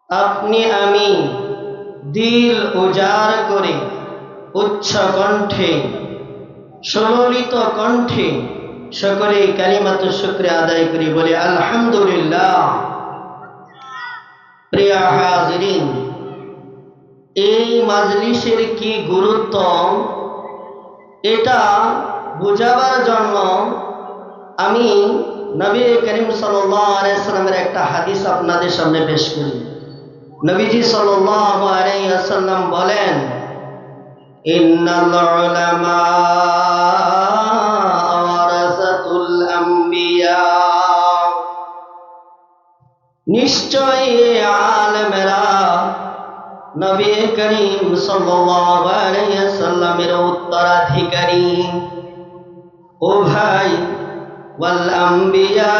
আপনি আমি দিল উজাড় করে উচ্চ কণ্ঠে সুললিত কণ্ঠে সকলে কালিমাতুশ শুকরিয়া আদায় করি, বলে আলহামদুলিল্লাহ। প্রিয় হাজিরিন, এই মাজলিসের কি গুরুত্ব এটা বুঝাবার জন্য আমি নবী করিম সাল্লাল্লাহু আলাইহি ওয়াসাল্লামের একটা হাদিস আপনাদের সামনে পেশ করি। নবীজি সাল্লাল্লাহু আলাইহি ওয়াসাল্লাম বলেন, ইন্নাল উলামা ওয়ারাসাতুল আম্বিয়া, নিশ্চয়ই আলেমেরা নবী করিম সাল্লাল্লাহু আলাইহি ওয়াসাল্লামের উত্তরাধিকারী। ও ভাই, ওয়াল আম্বিয়া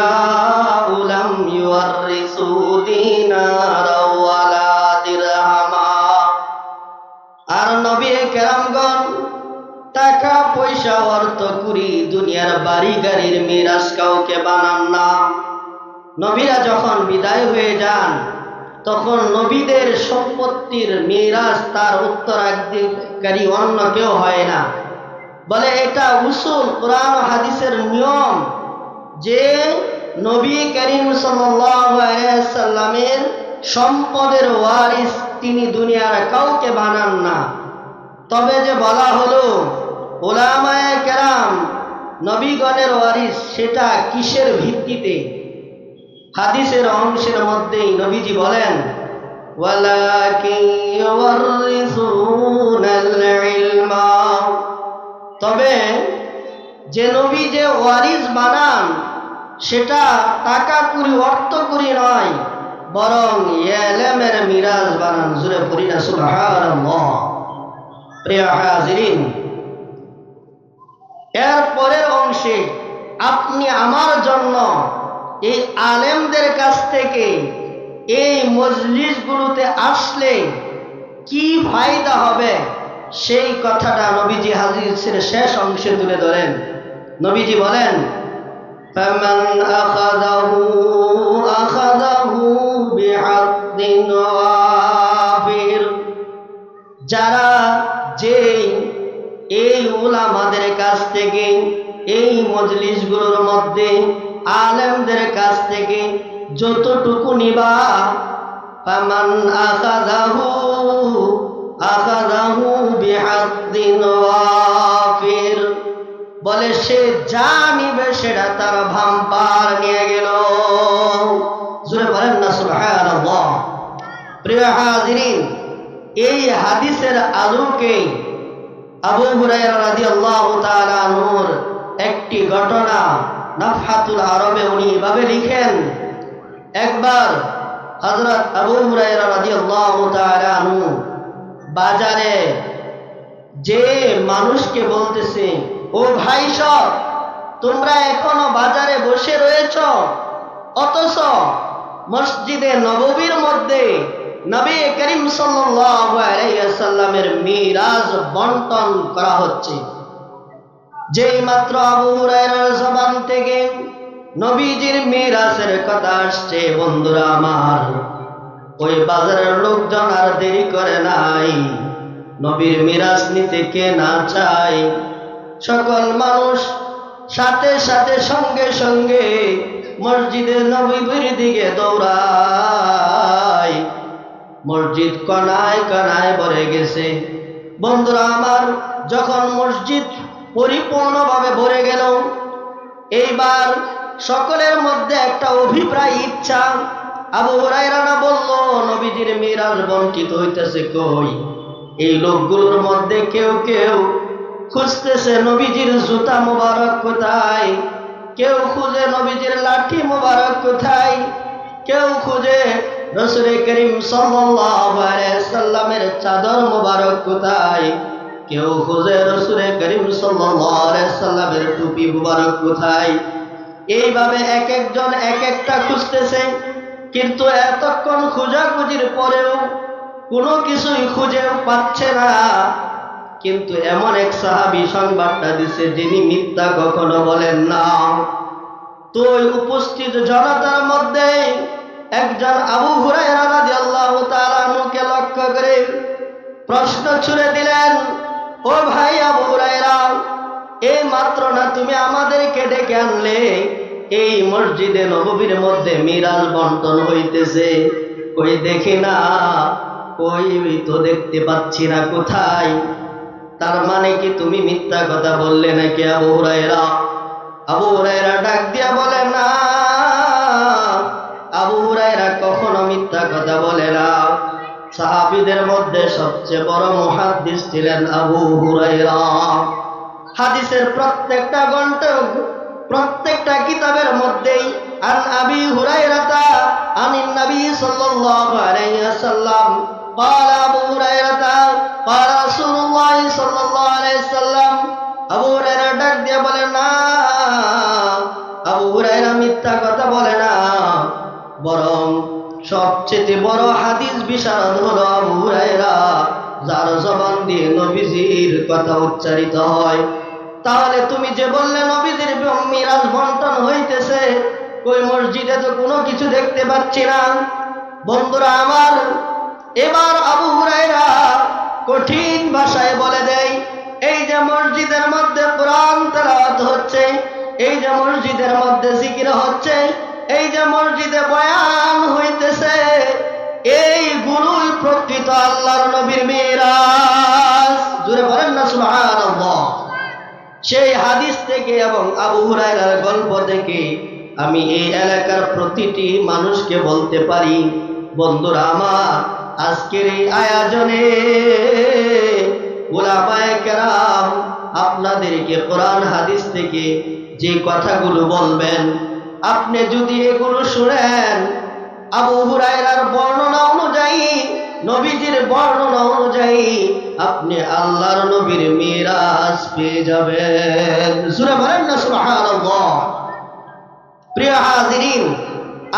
লাম ইউরিসু দিনারা ওয়ালা দিরহামা, আর নবী কেরামগণ টাকা পয়সা অর্থ করি দুনিয়ার বাড়ি গাড়ির মিরাজ কাউকে বানান না। নবীরা যখন বিদায় হয়ে যান তখন নবীদের সম্পত্তির মিরাজ তার উত্তরাধিকারী অন্য কেউ হয় না। বলে এটা উসুল, কোরআন ও হাদিসের নিয়ম যে নবী করিম সাল্লাল্লাহু আলাইহি ওয়াসাল্লামের সম্পদের ওয়ারিস তিনি দুনিয়ার কাউকে বানান না। তবে যে বলা হলো উলামায়ে কেরাম নবীগণের ওয়ারিস, সেটা কিসের ভিত্তিতে? হাদিসের অংশের মধ্যেই নবীজি বলেন, ওয়ালাকিন ইউরিসুনাল ইলমা, তবে যে নবী যে ওয়ারিস বানান সেটা টাকা কুড়ি অর্থ কুড়ি নয়, বরং ইলমের মিরাজ বানান। জোরে পড়ি না সুবহানাল্লাহ। প্রিয় হাজিরিন, এর পরের অংশে আপনি আমার জন্য এই আলেমদের কাছ থেকে এই মজলিসগুলোতে আসলে কি ফায়দা হবে সেই কথাটা নবীজি হাদিসের শেষ অংশে তুলে ধরেন। নবীজি বলেন, ফামান আখাযাহু বিহাদ্দিন ওয়াফির, যারা যেই এই উলামাদের কাছ থেকে এই মজলিসগুলোর মধ্যে আলেমদের কাছ থেকে যতটুকু নিবা, ফামান আখাযাহু বিহাদ্দিন ওয়াফির, বলে সে যা নিবে সেটা তার ভাম্পার নিয়ে গেল। জোরে বলেন না সুবহানাল্লাহ। প্রিয় হাজিরিন, এই হাদিসের আলোকে আবু হুরায়রা রাদিয়াল্লাহু তাআলা আনহুর একটি ঘটনা নাফহাতুল আরবে উনি এভাবে লিখেন, একবার হযরত আবু হুরায়রা রাদিয়াল্লাহু তাআলা আনহু বাজারে যে মানুষকে বলতেছে, ও ভাই সব, তোমরা এখনো বাজারে বসে রয়েছ, অথচ মসজিদে নববীর মধ্যে নবী করিম সাল্লাল্লাহু আলাইহি ওয়াসাল্লামের মিরাজ বন্টন করা হচ্ছে। যেই মাত্র আবু হুরায়রার জবান থেকে নবীজির মিরাজের কথা আসছে, বন্ধুরা আমার, ওই বাজারের লোকজন আর দেরি করে নাই। নবীর মিরাজ নিতে কে না চায়? সকল মানুষ সাথে সাথে সঙ্গে সঙ্গে মসজিদে নববীর দিকে দৌড়ায়। মসজিদ কণায় কণায় ভরে গেছে। বন্ধুরা আমার, যখন মসজিদ পরিপূর্ণভাবে ভরে গেল, এইবার সকলের মধ্যে একটা অভিপ্রায় ইচ্ছা। আবু হুরায়রা বলল, নবীজির মিরাজ বঞ্চিত হইতেছে কই? এই লোকগুলোর মধ্যে কেউ কেউ খুঁজতেছে নবীজির জুতা মোবারক কোথায়, কেউ খুঁজে নবীজির লাঠি মোবারক কোথায়, কেউ খুঁজে রাসূল করিম সাল্লাল্লাহু আলাইহি ওয়াসাল্লামের চাদর মোবারক কোথায়, কেউ খুঁজে রাসূল করিম সাল্লাল্লাহু আলাইহি ওয়াসাল্লামের টুপি মোবারক কোথায়। এইভাবে এক একজন এক একটা খুঁজতেছে, কিন্তু এতক্ষণ খোঁজাখুঁজির পরেও কোনো কিছুই খুঁজে পাচ্ছে না। কিন্তু এমন এক সাহাবী সংবাদটা দিছে যিনি মিথ্যা কখনো বলেন না। তো উপস্থিত জনতার মধ্যে একজন আবু হুরায়রা রাদিয়াল্লাহু প্রশ্ন ছুড়ে দিলেন, ও ভাই আবু হুরায়রা, এই মাত্র না তুমি আমাদেরকে ডেকে আনলে এই মসজিদে নববীর মধ্যে মিরাজ বন্টন হইতেছে, কই দেখি না, কই তো দেখতে পাচ্ছি না, কোথায়? তার মানে কি তুমি মিথ্যা কথা বললে নাকি আবু হুরায়রা? আবু হুরায়রা ডাক দিয়া বলে, না, আবু হুরায়রা কখনো মিথ্যা কথা বলে না। সাহাবীদের মধ্যে সবচেয়ে বড় মুহাদ্দিস ছিলেন আবু হুরায়রা। হাদিসের প্রত্যেকটা গ্রন্থ, প্রত্যেকটা কিতাবের মধ্যেই আন আবি হুরায়রাতা আনিন নবী সাল্লাল্লাহু আলাইহি ওয়াসাল্লাম قال আবু হুরায়রাতা قال রাসূলুল্লাহ সাল্লাল্লাহু আলাইহি ওয়াসাল্লাম। আবু হুরায়রা ডাক দিয়ে বলে, না, আবু হুরায়রা মিথ্যা কথা বলে না, বরং সবচেয়ে বড় হাদিস বিশারদ হলো আবু হুরায়রা, যার জবান দিয়ে নবীজির কথা উচ্চারিত হয়। তাহলে তুমি যে বললে নবীজির মিরাজ বন্টন হইতেছে, ওই মসজিদে তো কোনো কিছু দেখতে পাচ্ছি না। বন্ধুরা আমার, এবার আবু হুরায়রা কঠিন ভাষায় বলে দেয়, এই যে মসজিদের মধ্যে কোরআন তেলাওয়াত হচ্ছে, এই যে মসজিদের মধ্যে জিকির হচ্ছে, এই যে মসজিদে বয়ান হইতেছে, এইগুলোই প্রকৃত আল্লাহর নবীর মিরাজ। জোরে বলেন না সুবহানাল্লাহ। সেই হাদিস থেকে এবং আবু হুরায়রার গল্প থেকে আমি এই এলাকার প্রতিটি মানুষকে বলতে পারি, বন্ধুরা আমার, আজকের এই আয়োজনে উলামায়ে কেরাম আপনাদেরকে কোরআন হাদিস থেকে যে কথাগুলো বলবেন, আপনি যদি এগুলো শুনেন, আবু হুরায়রার বর্ণনা অনুযায়ী, নবীজির বর্ণনা অনুযায়ী আপনি আল্লাহর নবীর মিরাজ পেয়ে যাবেন। সূরা বলেন না সুবহানাল্লাহ। প্রিয় হাজিরিন,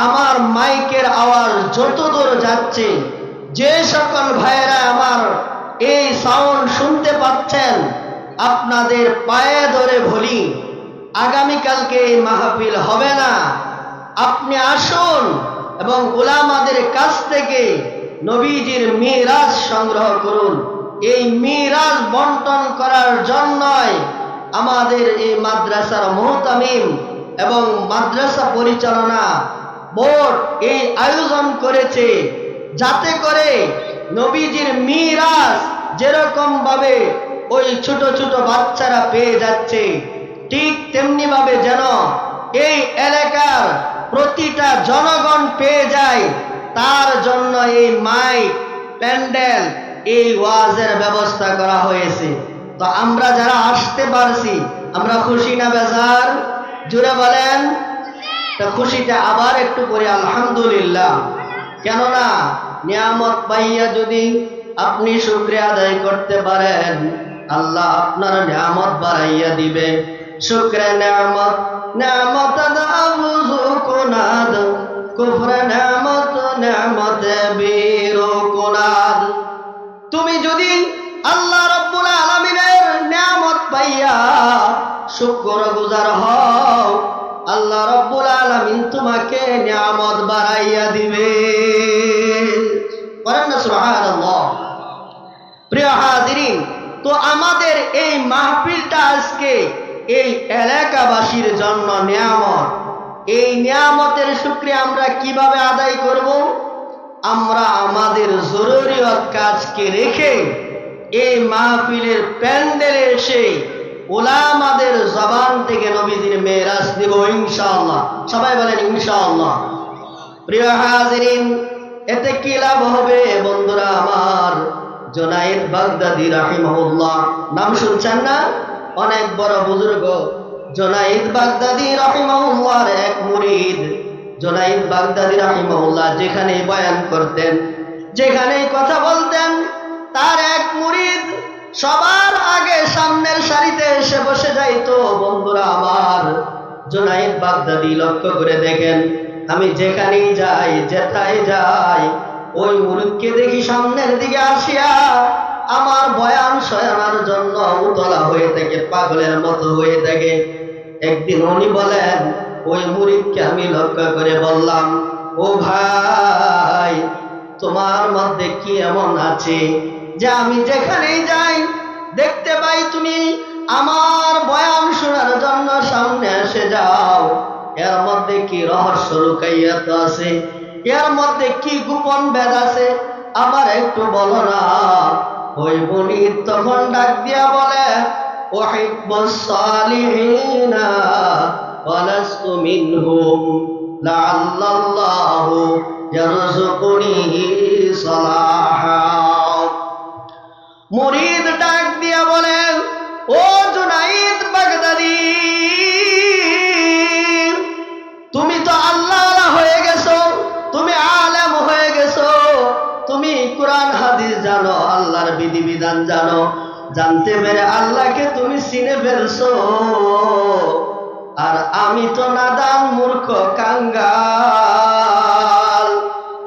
আমার মাইকের আওয়াজ যত দূর যাচ্ছে, যে সকল ভাইয়েরা আমার এই সাউন্ড শুনতে পাচ্ছেন, আপনাদের পায়ে ধরে বলি, আগামীকালকে এই মাহফিল হবে না। আপনি আসুন এবং উলামাদের কাছ থেকে নবীজির মিরাজ সংগ্রহ করুন। এই মিরাজ বন্টন করার জন্যই আমাদের এই মাদ্রাসার মুহতামিম এবং মাদ্রাসা পরিচালনা বোর্ড এই আয়োজন করেছে, যাতে করে নবীজির মিরাজ যেরকম ভাবে ওই ছোট ছোট বাচ্চারা পেয়ে যাচ্ছে, ঠিক তেমনি ভাবে যেন এই এলাকার প্রতিটা জনগণ পেয়ে যায়, তার জন্য এই মাইক, প্যান্ডেল, এই ওয়াজের ব্যবস্থা করা হয়েছে। তো আমরা যারা আসতে পারছি, আমরা খুশি না বেজার? জুড়ে বলেন। তা খুশিটা আবার একটু করে আলহামদুলিল্লাহ। কেননা নিয়ামত পাইয়া যদি আপনি শুকরিয়া আদায় করতে পারেন, আল্লাহ আপনার নিয়ামত বাড়াইয়া দিবে। শুকরে নিয়ামত, নিয়ামত কুনাদ, কুফরে নিয়ামত, নিয়ামত বীরু কুনাদ। তুমি যদি আল্লাহ রাব্বুল আলামিনের নিয়ামত পাইয়া শুকরগুজার হও, আল্লাহ রাব্বুল আলামিন তোমাকে নিয়ামত বাড়াইয়া দিবে। বলেন না সুবহানাল্লাহ। প্রিয় হাজিরিন, তো আমাদের এই মাহফিলটা আজকে এই এলাকাবাসীর জন্য নিয়ামত। এই নিয়ামতের শুকরিয়া আমরা কিভাবে আদায় করব? আমরা আমাদের জরুরিয়ত কাজকে রেখে এই মাহফিলের প্যান্ডেলে এসে উলামাদের জবান থেকে নবীজির মেরাজ নিব ইনশাআল্লাহ। সবাই বলেন ইনশাআল্লাহ। প্রিয় হাজিরিন, এতে কি লাভ হবে বন্ধুরা আমার? জুনায়েদ বাগদাদী রাহিমাহুল্লাহ, নাম শুনছেন না? অনেক বড় বুজুর্গ জুনায়েদ বাগদাদী রাহিমাহুল্লাহর এক মুরিদ। জুনায়েদ বাগদাদী রাহিমাহুল্লাহ যেখানে বয়ান করতেন, যেখানে কথা বলতেন, তার এক মুরিদ সবার আগে সামনের সারিতে এসে বসে যাইতো। বন্ধুরা আমার, জুনায়েদ বাগদাদী লক্ষ্য করে দেখেন, আমি যেখানেই যাই, যেথায় যাই, ওই মুরিদকে দেখি সামনের দিকে আসিয়া আমার বয়ান শোনার জন্য উতলা হয়ে থাকে, পাগলের মতো হয়ে থাকে। একদিন উনি বলেন, ওই মুরিদকে আমি লক্ষ্য করে বললাম, ও ভাই, তোমার মধ্যে কি এমন আছে যে আমি যেখানেই যাই দেখতে পাই তুমি আমার বয়ান শোনার জন্য সামনে এসে যাও। এর মধ্যে কি রহস্য লুকাইয়া আছে? এর মধ্যে কি গোপন ভেদ আছে? আমার একটু বলো না। ওই মুরিদ তখন ডাক দিয়া বলে, উহিব্বুস সালিহিনা ওয়ালাস্তু মিনহুম লাআল্লাল্লাহু ইয়ারযুকুনি সালাহা। মুরিদ ডাক দিয়া বলে, ও জুনাইদ বাগদাদী, তুমি তো আল্লাহ হয়ে গেছো, তুমি আলেম হয়ে গেছো, তুমি কোরআন হাদিস জানো, আল্লাহর বিধিবিধান জানো, জানতে পেরে আল্লাহকে তুমি চিনে ফেলছো। আর আমি তো নাদান, মূর্খ, কাঙ্গাল,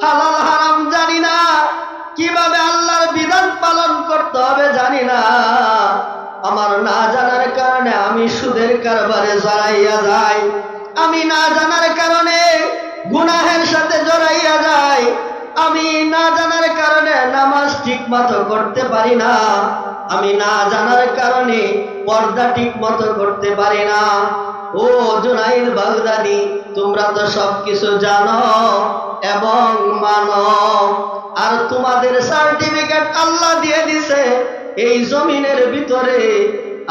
হালাল হারাম জানি না, কিভাবে আল্লাহর বিধান পালন করতে হবে জানি না। আমার না জানার কারণে আমি সুদের কারবারে জড়াইয়া যাই, আমি না জানার কারণে গুনাহের সাথে জড়াইয়া যাই, আমি না জানার কারণে নামাজ ঠিক মতো করতে পারি না, আমি না জানার কারণে পর্দা ঠিক মতো করতে পারি না। ও জুনাইদ বাগদাদী, তোমরা তো সবকিছু জানো এবং মানো, আর তোমাদের সার্টিফিকেট আল্লাহ দিয়ে দিছে এই জমিনের ভিতরে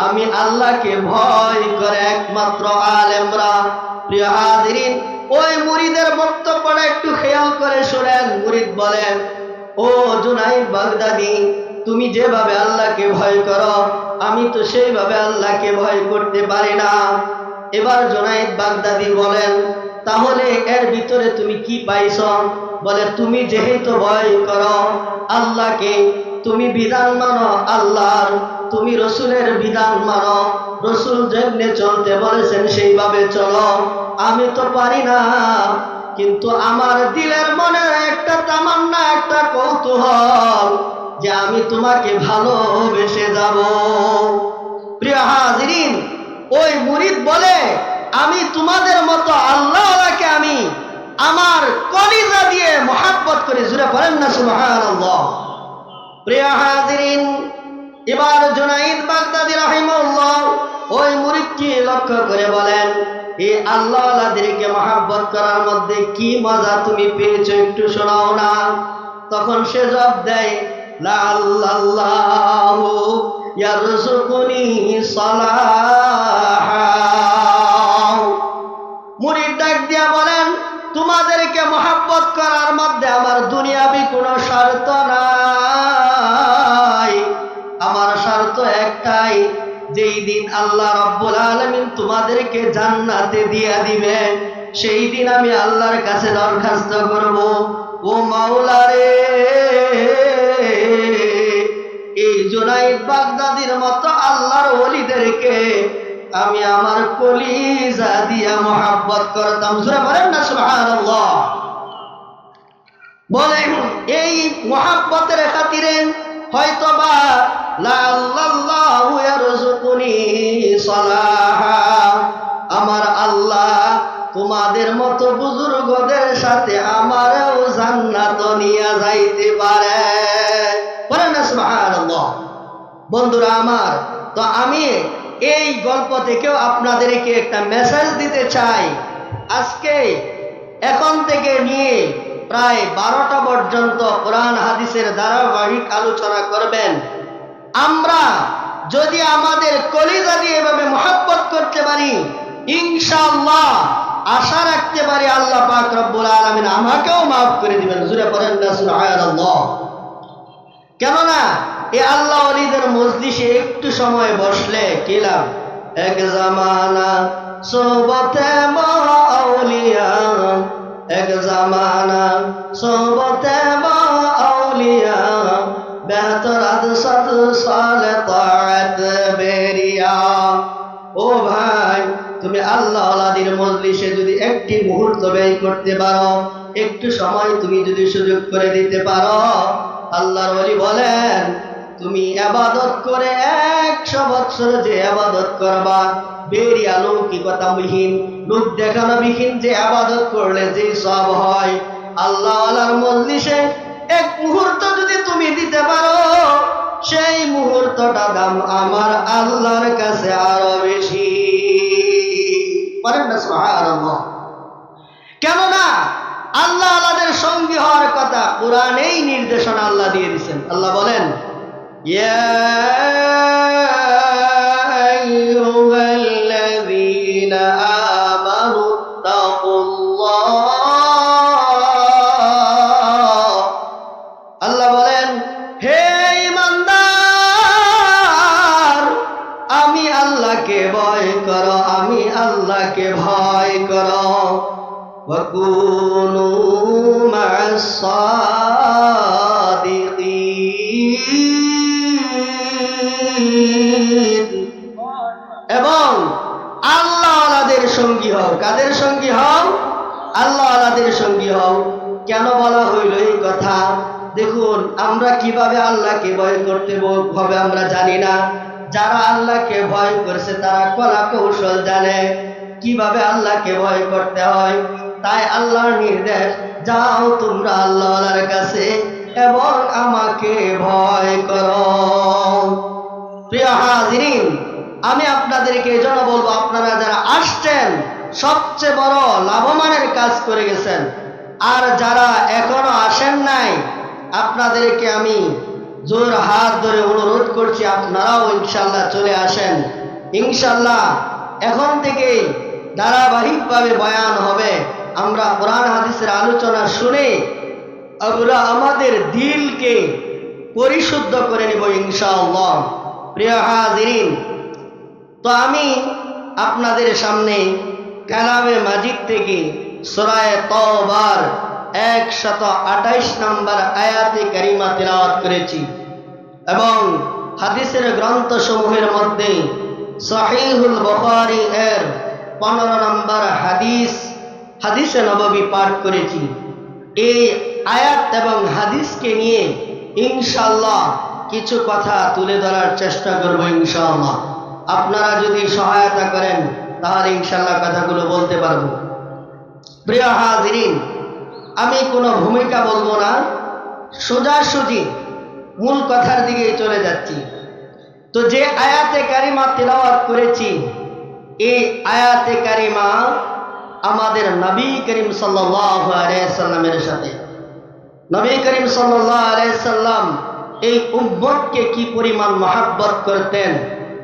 আমি আল্লাহকে ভয় করে একমাত্র আলেমরা। প্রিয় হাজিরিন, ওই মুরিদের বক্তব্যটা একটু খেয়াল করে শুনেন। মুরিদ বলেন, ও জুনাইদ বাগদাদী, তুমি যেভাবে আল্লাহকে ভয় করো আমি তো সেইভাবে আল্লাহকে ভয় করতে পারি না। এবার জুনাইদ বাগদাদী বলেন, তাহলে এর ভিতরে তুমি কি পাইছ? বলে, তুমি যেহেতু ভয় করো আল্লাহকে, তুমি বিধান মানো আল্লাহর, তুমি রসুলের বিধান মানো, রসুল যেমনে চলতে বলেছেন সেইভাবে চলো। আমি তো পারি না, কিন্তু আমার দিলের মনে একটা তামান্না, একটা কৌতূহল যে আমি তোমাকে ভালোবেসে যাব। প্রিয় হাজিরিন, ওই মুরিদ বলে, আমি তোমাদের মতো আল্লাহকে আমি আমার কলিজা দিয়ে মহাব্বত করি। জুড়ে পড়েন না সুবহানাল্লাহ। প্রিয় হাজিরিন, এবার জুনাইদ বাগদাদী রাহিমাহুল্লাহ ওই মুরিদকে লক্ষ্য করে বলেন, এই আল্লাহওয়ালাদেরকে মহাব্বত করার মধ্যে কি মজা তুমি পেয়েছো একটু শোনাও না। তখন সে জবাব দেয়, লাআল্লাহু ইয়ারযুকুনি সালাহা। মুরিদ ডাক দিয়া বলেন, তোমাদেরকে মহাব্বত করার মধ্যে আমার দুনিয়াবি কোনো স্বার্থ নাই, আমার স্বার্থ একটাই, যেই দিন আল্লাহ রাব্বুল আলামিন তোমাদেরকে জান্নাতে দিয়া দিবে সেই দিন আমি আল্লাহর কাছে দরখাস্ত করব, ও মাওলা রে, এই জুনাইদ বাগদাদীর মতো আল্লাহর ওলিদেরকে আমি আমার কলিজা দিয়া মহাব্বত করতাম। সূরা বলেন না সুবহানাল্লাহ। বলেন, এই মহাব্বতের খাতিরে হয়তোবা লাআল্লাহু ইয়ারযুকুনি সালাহা, আমার আল্লাহ তোমাদের মতো বুজুর্গদের সাথে আমারও জান্নাত নিয়ে যাইতে পারে। বলেন না সুবহানাল্লাহ। বন্ধুরা আমার, তো আমি এই গল্প থেকেও আপনাদেরকে একটা মেসেজ দিতে চাই। আজকে এখন থেকে নিয়ে প্রায় 12টা পর্যন্ত কোরআন হাদিসের ধারাবাহিক আলোচনা করবেন। আমরা যদি আমাদের কলিজা দিয়ে এভাবে মহব্বত করতে পারি, ইনশাআল্লাহ আশা রাখতে পারি আল্লাহ পাক রব্বুল আলামিন আমাকেও মাফ করে দিবেন। জোরে পড়েন না সুবহানাল্লাহ। কেননা এই আল্লাহ ওলিদের মজলিসে একটু সময় বসলে কি লাভ? এক জামানা সোহবতে আউলিয়া, এক জামানা সোহবতে আউলিয়া, বেহতর আদসাদ সালে তাআত বেরিয়া। ও ভাই, তুমি আল্লাহ ওলাদের মজলিসে যদি একটি মুহূর্ত ব্যয় করতে পারো, একটু সময় তুমি যদি সুযোগ করে দিতে পারো, আল্লাহর ওলি বলেন তুমি ইবাদত করে 100 বছর যে ইবাদত করবা, বেরিয়া লৌকিকতা বিহীন, লোক দেখানো বিহীন যে ইবাদত করলে যে সওয়াব হয়, আল্লাহ ওয়ালার মজলিসে এক মুহূর্ত যদি তুমি দিতে পারো, ততটা দাম আমার আল্লাহর কাছে আরো বেশি। বলেন না সুবহানাল্লাহ। কেননা আল্লাহ আল্লাহদের সঙ্গী হওয়ার কথা কোরআনেই নির্দেশনা আল্লাহ দিয়ে দিয়েছেন। আল্লাহ বলেন, ইয়া আইয়ুহাল্লাযীনা আমানু তাকুল্লাহ। আল্লাহ বলেন, হে ঈমানদার, আমি আল্লাহকে ভয় করো, আমি আল্লাহকে ভয় করো। ওয়াকুনু মা'আস সাদিকিন, এবং আল্লাহ আল্লাহদের সঙ্গী হও। কাদের সঙ্গী হও? আল্লাহ আল্লাহদের সঙ্গী হও। কেন বলা হইল এই কথা? দেখুন, আমরা কিভাবে আল্লাহকে ভয় করতে হবে আমরা জানি না। যারা আল্লাহকে ভয় করছে তারা কলা কৌশল জানে কিভাবে আল্লাহকে ভয় করতে হয়। তাই আল্লাহর নির্দেশ, যাও তোমরা আল্লাহর কাছে এবং আমাকে ভয় করো। প্রিয় হাজিরিন, আমি আপনাদেরকে এজন্য বলবো, আপনারা যারা আসছেন সবচেয়ে বড় লাভবানের কাজ করে গেছেন। আর যারা এখনো আসেন নাই, আপনাদেরকে আমি জোর হাত ধরে অনুরোধ করছি, আপনারাও ইনশাআল্লাহ চলে আসেন। ইনশাআল্লাহ এখন থেকেই ধারাবাহিকভাবে বয়ান হবে। আমরা কোরআন হাদিসের আলোচনা শুনে আমরা আমাদের দিলকে পরিশুদ্ধ করে নেব ইনশাআল্লাহ। প্রিয় হাজিরিন, তো আমি আপনাদের সামনে কালামে মাজিদ থেকে সূরা তাওবার 128 নম্বর আয়াতে কারিমা তিলাওয়াত করেছি এবং হাদিসের গ্রন্থসমূহের মধ্যে সহিহুল বুখারী এর 15 নম্বর হাদিসে নববী পাঠ করেছি। এই আয়াত এবং হাদিসকে নিয়ে ইনশাআল্লাহ কিছু কথা তুলে ধরার চেষ্টা করব ইনশাআল্লাহ। আপনারা যদি সহায়তা করেন তাহলে ইনশাআল্লাহ কথাগুলো বলতে পারবো। প্রিয় হাজিরিন, আমি কোনো ভূমিকা বলবো না, সোজাসুজি মূল কথার দিকে চলে যাচ্ছি। তো যে আয়াতে কারিমা তিলাওয়াত করেছি, এই আয়াতে কারিমা আমাদের নবী করিম সাল্লাল্লাহু আলাইহি সাল্লামের সাথে। নবী করিম সাল্লাল্লাহু আলাইহি সাল্লাম এই উম্মতকে কি পরিমাণ মহব্বত করতেন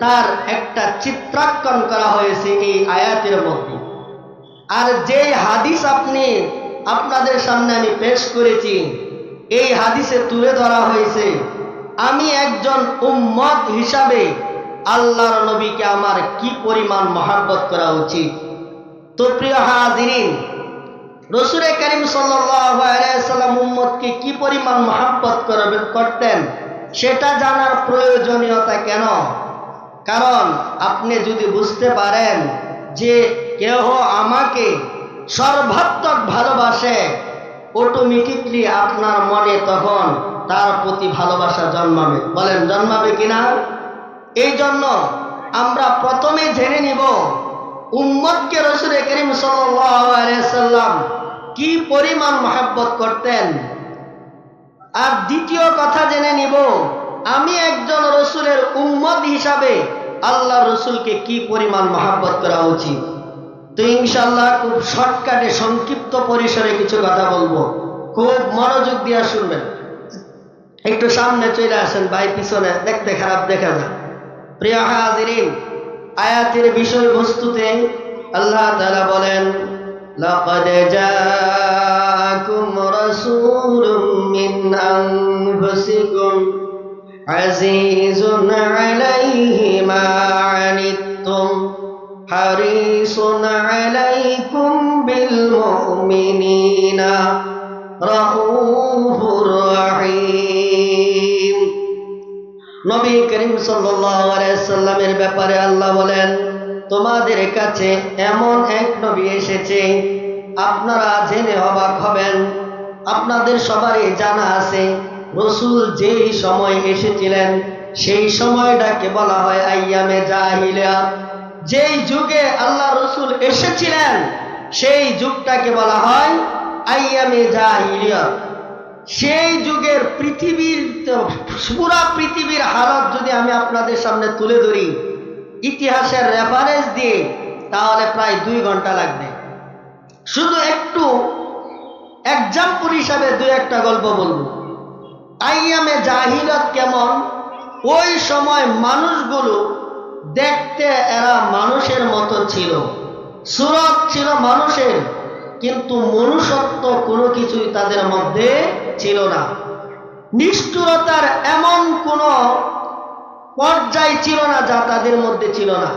তার একটা চিত্রাঙ্কন করা হয়েছে এই আয়াতের মধ্যে। আর যে হাদিস আপনাদের সামনে আমি পেশ করেছি, এই হাদিসে তুলে ধরা হয়েছে আমি একজন উম্মত হিসাবে আল্লাহর নবীকে আমার কি পরিমাণ মহব্বত করা উচিত। তো প্রিয় হাজিরিন, রাসূল করিম সাল্লাল্লাহু আলাইহি সাল্লাম উম্মতকে কি পরিমাণ মহব্বত করতেন সেটা জানার প্রয়োজনীয়তা কেন? কারণ আপনি যদি বুঝতে পারেন যে কেহ আমাকে সর্বাত্মক ভালোবাসে, অটোমেটিকলি আপনার মনে তখন তার প্রতি ভালোবাসা জন্মাবে। বলেন, জন্মাবে কিনা? এই জন্য আমরা প্রথমে জেনে নিব উম্মতকে রাসূল করিম সাল্লাল্লাহু আলাইহি সাল্লাম কি পরিমাণ মহব্বত করতেন। আর দ্বিতীয় কথা জেনে নিব আমি একজন রাসূলের উম্মত হিসাবে আল্লাহ রাসূলকে কি পরিমাণ মহব্বত করা উচিত। তো ইনশাআল্লাহ খুব শর্টকাটে সংক্ষিপ্ত পরিসরে কিছু কথা বলবো, খুব মনোযোগ দিয়ে শুনবেন। একটু সামনে চলে আসেন ভাই, পিছনে দেখতে খারাপ দেখা যায়। প্রিয় হাজিরিন, আয়াতের বিষয়বস্তুতে আল্লাহ তাআলা বলেন, লাকাদ জাআকুম রাসূলুম মিন আনফুসিকুম আজিজুন আলাইহি মা আনিতুম হারিসুন আলাইকুম বিল মুমিনিনা রাউফুর রহিম। নবী করিম সাল্লাল্লাহু আলাইহি সাল্লামের ব্যাপারে আল্লাহ বলেন, তোমাদের কাছে এমন এক নবী এসেছে, আপনারা জেনে অবাক হবেন। আপনাদের সবারই জানা আছে রাসূল যেই সময় এসেছিলেন সেই সময়টাকে বলা হয় আইয়ামে জাহিলিয়া। যেই যুগে আল্লাহ রাসূল এসেছিলেন সেই যুগটাকে বলা হয় আইয়ামে জাহিলিয়া। সেই যুগের পুরা পৃথিবীর হালত যদি আমি আপনাদের সামনে তুলে ধরি ইতিহাসের রেফারেন্স দিয়ে, তাহলে প্রায় 2 ঘন্টা লাগবে। শুধু একটু এক্সাম্পল হিসাবে 2-1টা গল্প বলবো। আইয়ামে জাহিলত কেমন, ওই সময় মানুষগুলো দেখতে এরা মানুষের মতো ছিল, সুরত ছিল মানুষের, কিন্তু মনুষ্যত্ব কোনো কিছুই তাদের মধ্যে ছিল না। নিষ্ঠুরতার এমন কোনো পর্যায় ছিল না যা তাদের মধ্যে ছিল না।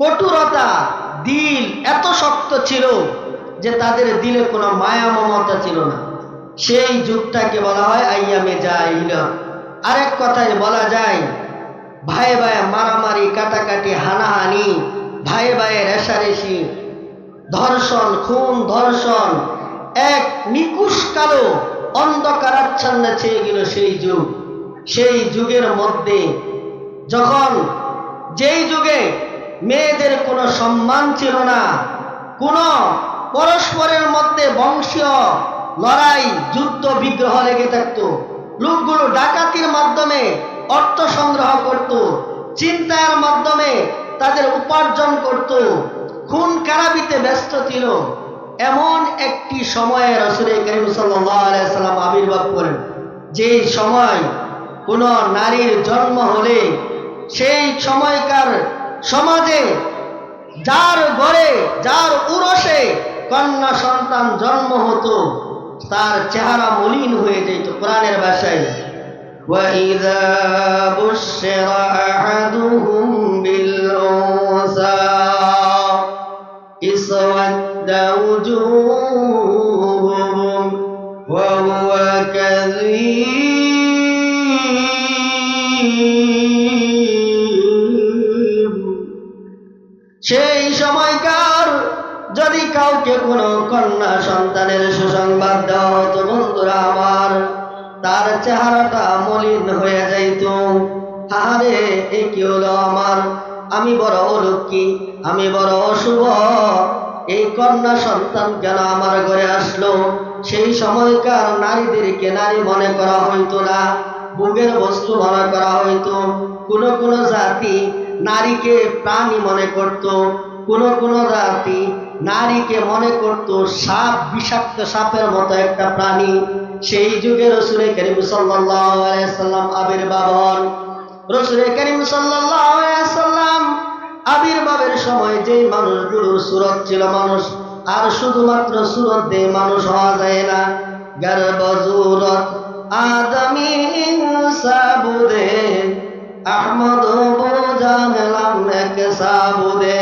কঠোরতা, দিল এত শক্ত ছিল যে তাদের দিলে কোনো মায়া মমতা ছিল না। সেই যুগটাকে বলা হয় আইয়ামে জাহিলিয়ত। আরেক কথায় বলা যায় ভাই ভাই মারামারি, কাটাকাটি, হানাহানি, ভাই ভাইয়ের রেষারেষি, ধর্ষণ, খুন ধর্ষণ, এক নিকুশ কালো অন্ধকারাচ্ছন্নে ছেয়ে গেল সেই যুগ। সেই যুগের মধ্যে যখন যেই যুগে মেয়েদের কোনো সম্মান ছিল না, কোনো পরস্পরের মধ্যে বংশীয় লড়াই, যুদ্ধ বিগ্রহ লেগে থাকত, লোকগুলো ডাকাতির মাধ্যমে অর্থ সংগ্রহ করত, চিন্তার মাধ্যমে তাদের উপার্জন করত, খুন খারাপিতে ব্যস্ত ছিল, এমন একটি সময়ে রাসূল করিম সাল্লাল্লাহু আলাইহি সাল্লাম আবির্ভাব করেন। যে সময় কোন নারীর জন্ম হলে সেই সময়কার সমাজে যার ঘরে, যার উরসে কন্যা সন্তান জন্ম হতো, তার চেহারা মলিন হয়ে যেত। কোরআনের ভাষায় وَإِذَا بُشِّرَ أَحَدُهُم بِالْأُنثَى اسْوَدَّ وُجُوهُهُمْ وَهُوَ كَظِيمٌ। সেই সময়কার যদি কাউকে কোনো কন্যা সন্তানের সুসংবাদ দেওয়া হতো, বন্ধুরা আমার, তার চেহারাটা মলিন হয়ে যাইত। আরে এ কি হলো আমার, আমি বড় অলক্ষী, আমি বড় অশুভ, এই কন্যা সন্তান কেন আমার ঘরে আসলো? সেই সময়কার নারীদেরকে নারী মনে করা হইতো না, ভোগের বস্তু মনে করা হইতো। কোন কোন জাতি নারীকে প্রাণী মনে করত, কোন কোন জাতি নারীকে মনে করত সাপ, বিষাক্ত সাপের মতো একটা প্রাণী। সেই যুগে রাসূল করিম সাল্লাল্লাহু আলাইহি সাল্লাম আবির্ভাব হন। রাসূল করিম সাল্লাল্লাহু আলাইহি সাল্লাম আবির্ভাবের সময় যেই মানুষগুলোর সুরত ছিল মানুষ, আর শুধুমাত্র সুরত দিয়ে মানুষ হওয়া যায় না, গর্বজুরত আদমি ইনসাবুদে আহমদ বোঝামেলাম এক সাবুদে।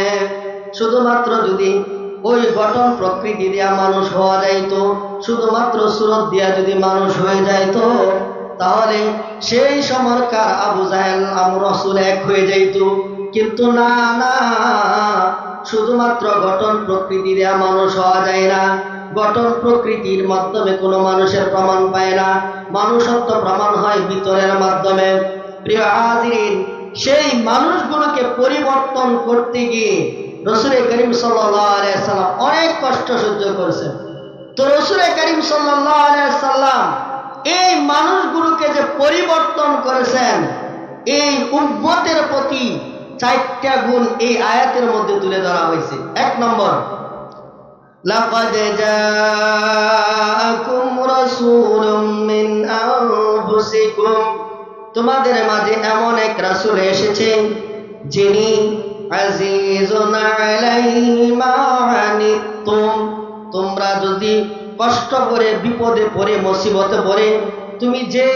শুধুমাত্র যদি ওই গঠন প্রকৃতি দিয়া মানুষ হওয়া যাইতো, শুধুমাত্র সুরত দিয়া যদি মানুষ হয়ে যাইতো, তাহলে সেই সময়কার আবু জাহেল রাসূল এক হয়ে যাইত। কিন্তু না না, শুধুমাত্র গঠন প্রকৃতি দিয়া মানুষ হওয়া যায় না, গঠন প্রকৃতির মাধ্যমে কোনো মানুষের প্রমাণ পায় না, মানুষত্ব প্রমাণ হয় ভিতরের মাধ্যমে। প্রিয় হাজিরিন, সেই মানুষগুলোকে পরিবর্তন করতে গিয়ে রাসূল করিম সাল্লাল্লাহু আলাইহি সাল্লাম অনেক কষ্ট সহ্য করেছেন। তো রাসূল করিম সাল্লাল্লাহু আলাইহি সাল্লাম এই মানুষগুলোকে যে পরিবর্তন করেছেন, এই উম্মতের প্রতি 4টা গুণ এই আয়াতের মধ্যে তুলে ধরা হয়েছে। 1 নম্বর, লাকাদ জাআকুম রাসূলুম মিন আনফুসিকুম, তোমাদের মাঝে এমন এক রাসূল এসেছেন যিনি আজিজুন আলাইহি মা আনিতুম, তোমরা যদি কষ্ট করে, বিপদে পড়ে, মুসিবতে পড়ে, তুমি যে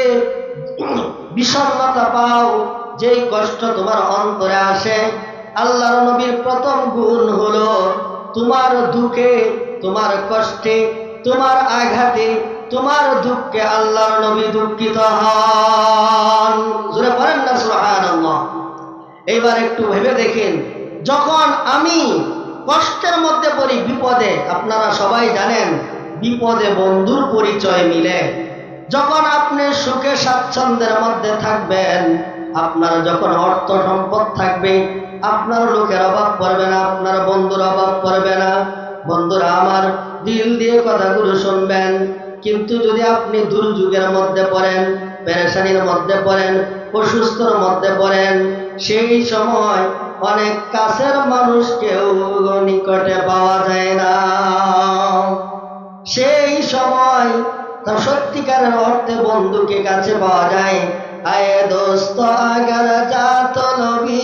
বিষণ্ণতা পাও, যেই কষ্ট তোমার অন্তরে আসে, আল্লাহর নবীর প্রথম গুণ হলো তোমার দুঃখে, তোমার কষ্টে, তোমার আঘাতে, তোমার দুঃখে আল্লাহর নবী দুঃখিত হন। জোরে পড়েন না সুবহানাল্লাহ। এইবার একটু ভেবে দেখেন, যখন আমি কষ্টের মধ্যে পড়ি, বিপদে, আপনারা সবাই জানেন বিপদে বন্ধুর পরিচয় মিলে। যখন আপনি সুখে স্বাচ্ছন্দ্যের মধ্যে থাকবেন, আপনার যখন অর্থ সম্পদ থাকবে, আপনার লোকের অভাব পড়বে না, আপনার বন্ধুর অভাব পড়বে না। বন্ধুরা আমার, দিল দিয়ে কথাগুলো শুনবেন। কিন্তু যদি আপনি দুর্যোগের মধ্যে পড়েন, পেরেশানির মধ্যে পড়েন, অসুস্থর মধ্যে পড়েন, সেই সময় অনেক কাছের মানুষকেও নিকটে পাওয়া যায় না। সেই সময় তা সত্যিকারের অর্থে বন্ধুকে কাছে পাওয়া যায়। আয়ে দোস্ত আগার জাত নবী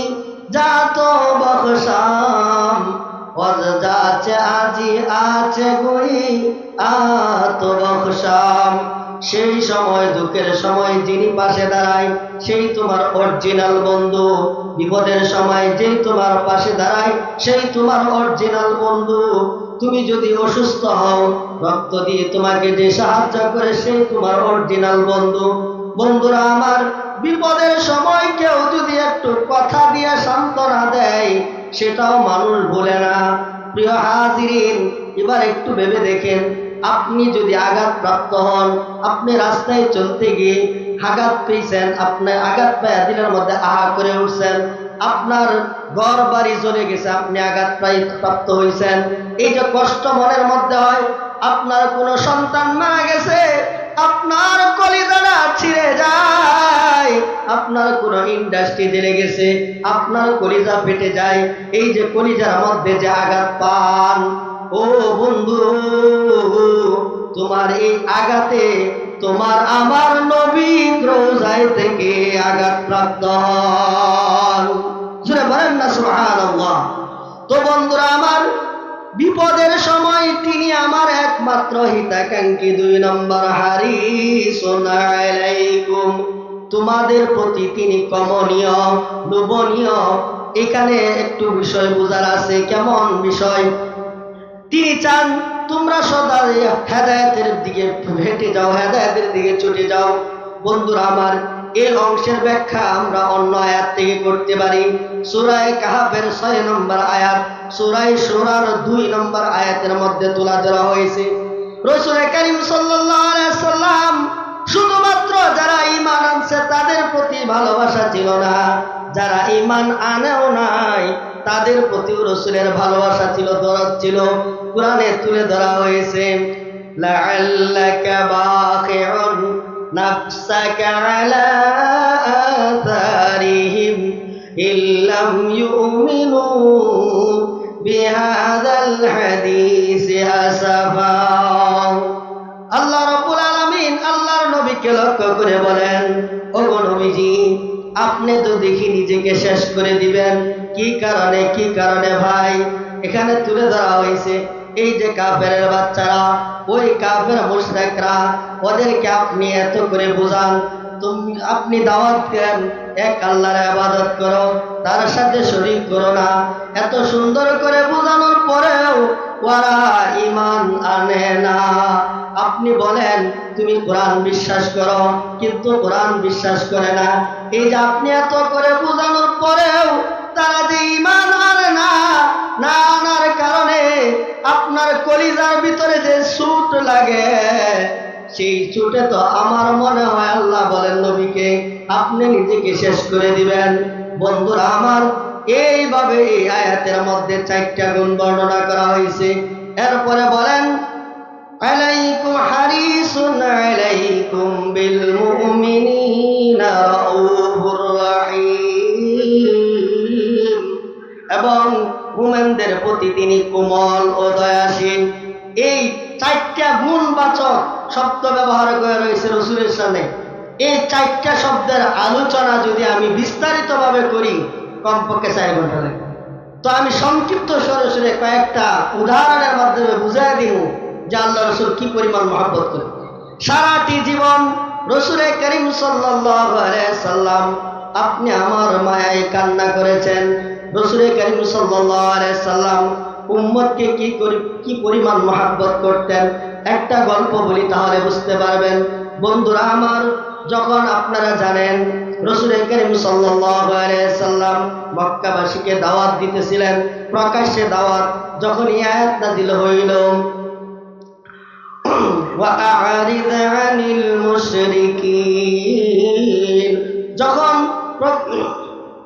জাত বখশাম, ওয়াজ যাচ্ছে আজি আছে গুই আত বখশাম। সেই সময়, দুঃখের সময় যিনি পাশে দাঁড়ায় সেই তোমার অরিজিনাল বন্ধু। বিপদের সময় যেই তোমার পাশে দাঁড়ায় সেই তোমার অরিজিনাল বন্ধু। তুমি যদি অসুস্থ হও, রক্ত দিয়ে তোমাকে যে সাহায্য করে সেই তোমার অরিজিনাল বন্ধু। বন্ধুরা আমার, বিপদের সময় কেউ যদি একটু কথা দিয়ে সান্ত্বনা দেয় সেটাও মানুষ ভুলে না। প্রিয় হাজিরিন, এবার একটু ভেবে দেখেন, আপনি যদি আঘাতপ্রাপ্ত হন, আপনি রাস্তায় চলতে গিয়ে আঘাত পেয়েছেন, আপনি আঘাত পেয়ে দিলের মধ্যে আহা করে উঠছেন, আপনার ঘর বাড়ি চলে গেছে, আপনি আঘাত প্রাপ্ত হয়েছেন, এই যে কষ্ট মনের মধ্যে হয়। আপনার কোনো সন্তান মারা গেছে, আপনার কলিজাটা ছিঁড়ে যায়। আপনার কোনো ইন্ডাস্ট্রি জেলে গেছে, আপনার কলিজা ফেটে যায়। এই যে কলিজার মধ্যে যে আঘাত পান, ও বন্ধু, তোমার এই আঘাতে তোমার আমার নবী রোজায় থেকে আঘাত প্রাপ্ত হন। জোরে বলেন না সুবহানাল্লাহ। তো বন্ধুরা আমার, বিপদের সময় তিনি আমার একমাত্র হিতাকাঙ্ক্ষী, 2 নম্বর হারিসুন আলাইকুম, তোমাদের প্রতি তিনি কমনীয়, লোভনীয়। এখানে একটু বিষয় বোঝার আছে। কেমন বিষয়? তিনি চান তোমরা সদা হেদায়েতের দিকে হেঁটে যাও, হেদায়েতের দিকে ছুটে যাও। বন্ধুরা আমার, এই অংশের ব্যাখ্যা আমরা অন্য আয়াত থেকে করতে পারি। সূরা কাহফের 6 নম্বর আয়াত, সূরা শূরার 2 নম্বর আয়াতের মধ্যে তুলে ধরা হয়েছে। রাসূল কারীম সাল্লাল্লাহু আলাইহি ওয়াসাল্লাম শুধুমাত্র যারা ঈমান আনছে তাদের প্রতি ভালোবাসা ছিল না, যারা ঈমান আনেও নাই তাদের প্রতিও রাসূলের ভালোবাসা ছিল, দরদ ছিল। কোরআনে তুলে ধরা হয়েছে, লাআল্লাকা বাখিউন নাফসাকা আলা আথারিহিম ইল্লাম ইউমিনু বিহাযাল হাদিসি আসাফা। আল্লাহ রাব্বুল আলামিন আল্লাহর নবীকে লক্ষ্য করে বলেন, ওগো নবীজি, আপনি তো দেখি নিজেকে শেষ করে দিবেন। কি কারণে? কি কারণে ভাই? এখানে তুলে ধরা হয়েছে, এই যে কাফেরের বাচ্চারা, ওই কাফের মুশরিকরা, ওদেরকে আপনি এত করে বোঝান, আপনি দাওয়াত দেন এক আল্লাহর ইবাদত করো, তার সাথে শরীক করো না। এত সুন্দর করে বোঝানোর পরেও ওরা ঈমান আনে না। আপনি বলেন তুমি কোরআন বিশ্বাস করো, কিন্তু কোরআন বিশ্বাস করে না। এই যে আপনি এত করে বোঝানোর পরেও তারা যে ঈমান আনে না, না আনার কারণে আপনার কলিজার ভিতরে যে চোট লাগে, সেই চোটে তো আমার মনে হয় আল্লাহ বলেন নবীকে আপনি নিজেকে শেষ করে দিবেন। বন্ধুরা আমার, এইভাবে এই আয়াতের মধ্যে 4টা গুণ বর্ণনা করা হয়েছে। এরপরে বলেন, আলাইকুম হারিসুন আলাইকুম বিল মুমিনিনা রাউফুর রাহিম, এবং মুমিনদের প্রতি তিনি কোমল ও দয়াশীল। এই 4টা গুণবাচক শব্দ ব্যবহার করে রয়েছে রাসূলের সামনে। এই 4টা শব্দের আলোচনা যদি আমি বিস্তারিতভাবে করি কমপক্ষে 4 ঘন্টা লাগবে। তো আমি সংক্ষিপ্ত সরাসরি কয়েকটা উদাহরণের মাধ্যমে বুঝাই দিব যে আল্লাহ রাসূল কি পরিমাণ মহব্বত করে। সারাটি জীবন রাসূল কারীম সাল্লাল্লাহু আলাইহি সাল্লাম আপনি আমার মায়ায় কান্না করেছেন। রাসূল কারীম সাল্লাল্লাহু আলাইহি সাল্লাম উম্মতকে কি পরিমাণ মহব্বত করতেন। একটা গল্প বলি তাহলে বুঝতে পারবেন। বন্ধুরা আমার, যখন আপনারা জানেন রাসূল কারীম সাল্লাল্লাহু আলাইহি সাল্লাম মক্কাবাসীকে দাওয়াত দিতেছিলেন, প্রকাশ্যে দাওয়াত, যখন এই আয়াত নাযিল হইল, وَأَعْرِضْ عَنِ الْمُشْرِكِينَ, যখন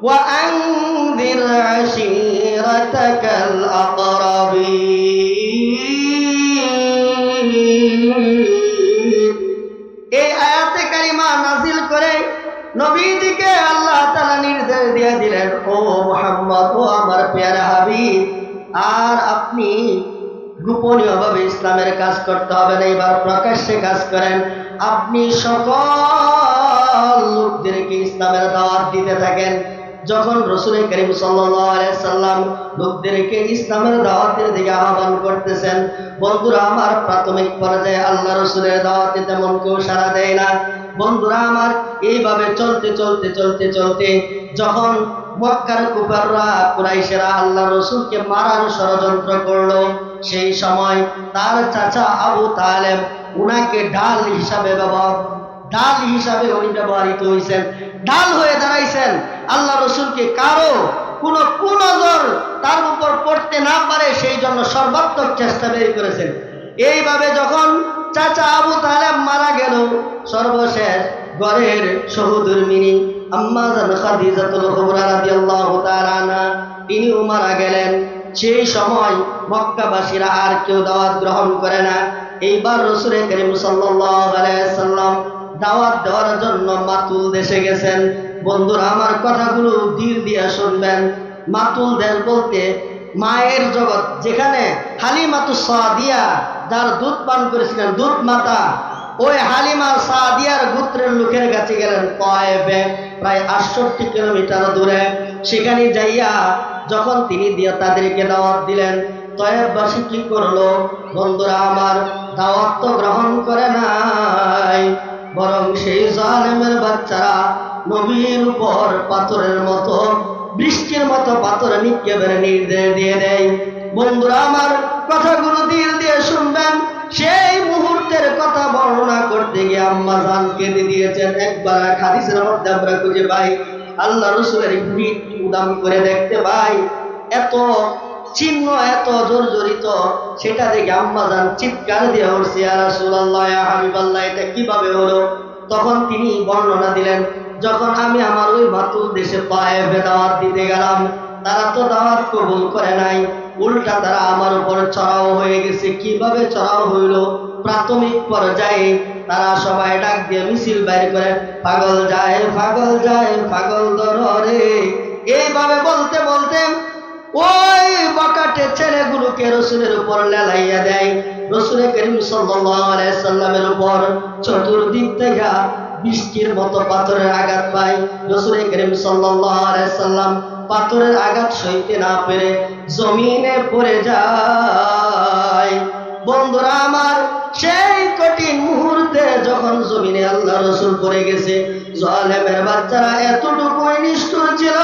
وَأَنذِرْ عَشِيرَتَكَ الْأَقْرَبِينَ, দিয়ে দিলেন, ও মুহাম্মদ, ও আমার পেয়ারা হাবিব, আর আপনি গোপনীয়ভাবে ইসলামের কাজ করতে হবে না, এবার প্রকাশ্যে কাজ করেন। আপনি সকল লোকদেরকে ইসলামের দাওয়াত দিতে থাকেন। যখন রাসূল করিম সাল্লাল্লাহু আলাইহি সাল্লাম লোকদেরকে ইসলামের দাওয়াতের দিকে আহ্বান করতেছেন, বন্ধুরা আমার, প্রাথমিক পর্যায়ে আল্লাহ রাসূলের দাওয়াতে তেমন কেউ সাড়া দেয় না। বন্ধুরা আমার, এইভাবে চলতে চলতে চলতে চলতে যখন মক্কার কুফাররা, কুরাইশেরা আল্লাহ রাসূলকে মারার ষড়যন্ত্র করলো, সেই সময় তার চাচা আবু তালেব উনাকে ঢাল হিসাবে উনি ব্যবহৃত হয়েছেন, ঢাল হয়ে দাঁড়াইছেন। আল্লাহ রাসূলকে কারো কোনো কুনজর তার উপর পড়তে না পারে সেই জন্য সর্বাত্মক চেষ্টা বের করেছেন। এইভাবে যখন চাচা আবু তালেব মারা গেল, সর্বশেষ ঘরের সহধর্মিনী আম্মা জান খাদিজাতুল কুবরা রাদিয়াল্লাহু তাআলা আনহা, তিনিও মারা গেলেন। সেই সময় মক্কাবাসীরা আর কেউ দাওয়াত গ্রহণ করে না। এইবার রাসূল করিম সাল্লাল্লাহু আলাইহি সাল্লাম দাওয়াত দেওয়ার জন্য মাতুল দেশে গেছেন। বন্ধুরা আমার, কথাগুলো দিল দিয়ে শুনবেন। মাতুল দেশ বলতে মায়ের জগৎ, যেখানে হালিমাতুস সাদিয়া যার দুধ পান করেছিলেন, দুধ মাতা, ওই হালিমা সাদিয়ার গোত্রের লোকের কাছে গেলেন তায়েফে, প্রায় 68 কিলোমিটার দূরে। সেখানে যাইয়া যখন তিনি তাদেরকে দাওয়াত দিলেন, তায়েফবাসী কি করলো? বন্ধুরা আমার, দাওয়াত তো গ্রহণ করে নাই, বরং সেই জালেমের বাচ্চারা নবীর উপর পাথরের মতো, বৃষ্টির মতো পাথর নিক্ষেপের নির্দেশ দিয়ে দেয়। বন্ধুরা আমার, কথাগুলো দিল দিয়ে শুনবেন। সেই মুহূর্তের কথা বর্ণনা করতে গিয়ে আম্মা জান কেঁদে দিয়েছেন। একবার হাদিসের মধ্যে আমরা খুঁজে পাই, আল্লাহ রাসূলের পিঠ উদাম করে দেখতে পাই, এত চিহ্ন, এত জর্জরিত, সেটা দেখে আম্মা জান চিৎকার দিয়ে উঠছে, ইয়া রাসূলুল্লাহ, ইয়া হাবিবাল্লাহ, এটা কিভাবে হলো? তখন তিনি বর্ণনা দিলেন, যখন আমি আমার ওই মাতুল দেশে তায়েফে দাওয়াত দিতে গেলাম, তারা তো দাওয়াত কবুল করে নাই, উল্টা তারা আমার উপর চড়াও হয়ে গেছে। কিভাবে চড়াও হইল? প্রাথমিক পর্যায়ে তারা সবাই ডাক দিয়ে মিছিল বাইর করে, পাগল যায়, পাগল যায়, পাগল ধরে, এইভাবে বলতে বলতে ওই বকাটে ছেলেগুলোকে রাসূলের উপর লেলাইয়া দেয়। রাসূল করিম সাল্লাল্লাহু আলাইহি সাল্লামের উপর চতুর্দিক থেকে বৃষ্টির মতো পাথরের আঘাত পায়। রাসূল করিম সাল্লাল্লাহু আলাইহি সাল্লাম পাথরের আঘাত সইতে না পেরে জমিনে পড়ে যায়। বন্ধুরা আমার, সেই কঠিন মুহূর্তে যখন জমিনে আল্লাহ রাসূল পড়ে গেছে, জালেমের বাচ্চারা এতটুকুই নিষ্ঠুর ছিল,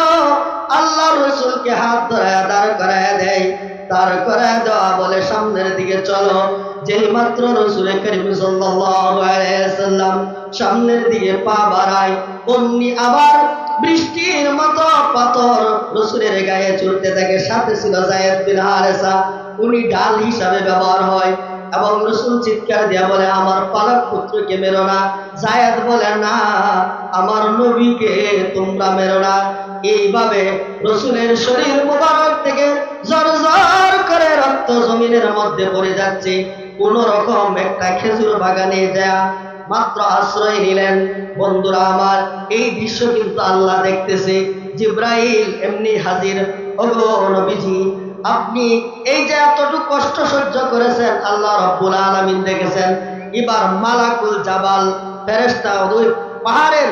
আল্লাহ রাসূলকে হাত ধরায়া দাঁড় করায়া দেয়। দাঁড় করায়া দেওয়া বলে, সামনের দিকে চলো। যেই মাত্র রাসূল করিম সাল্লাল্লাহু আলাইহি সাল্লাম সামনের দিকে পা বাড়ায়, অমনি আবার বৃষ্টির মতো পাথর রাসূলের গায়ে চলতে থাকে। সাথে ছিল যায়েদ বিন হারেসা, উনি ঢাল হিসাবে ব্যবহার হয়। এবং রাসূল চিৎকার দিয়া বলে, আমার পালক পুত্রকে মেরো না। যায়েদ বলে, না, আমার নবীকে তোমরা মেরো না। এইভাবে রাসূলের শরীর মোবারক থেকে ঝরঝর করে রক্ত জমিনের মধ্যে পড়ে যাচ্ছে। কোন রকম একটা খেজুর বাগানে যা মাত্র আশ্রয় নিলেন। বন্ধুরা আমার, এই দৃশ্য কিন্তু আল্লাহ দেখতেছে। জিব্রাইল এমনি হাজির, ওগো নবীজি, আপনি এই যে এতটুকু কষ্ট সহ্য করেছেন, আল্লাহ রাব্বুল আলামিন দেখেছেন। এবার মালাকুল জাবাল ফেরেশতা, ওই পাহাড়ের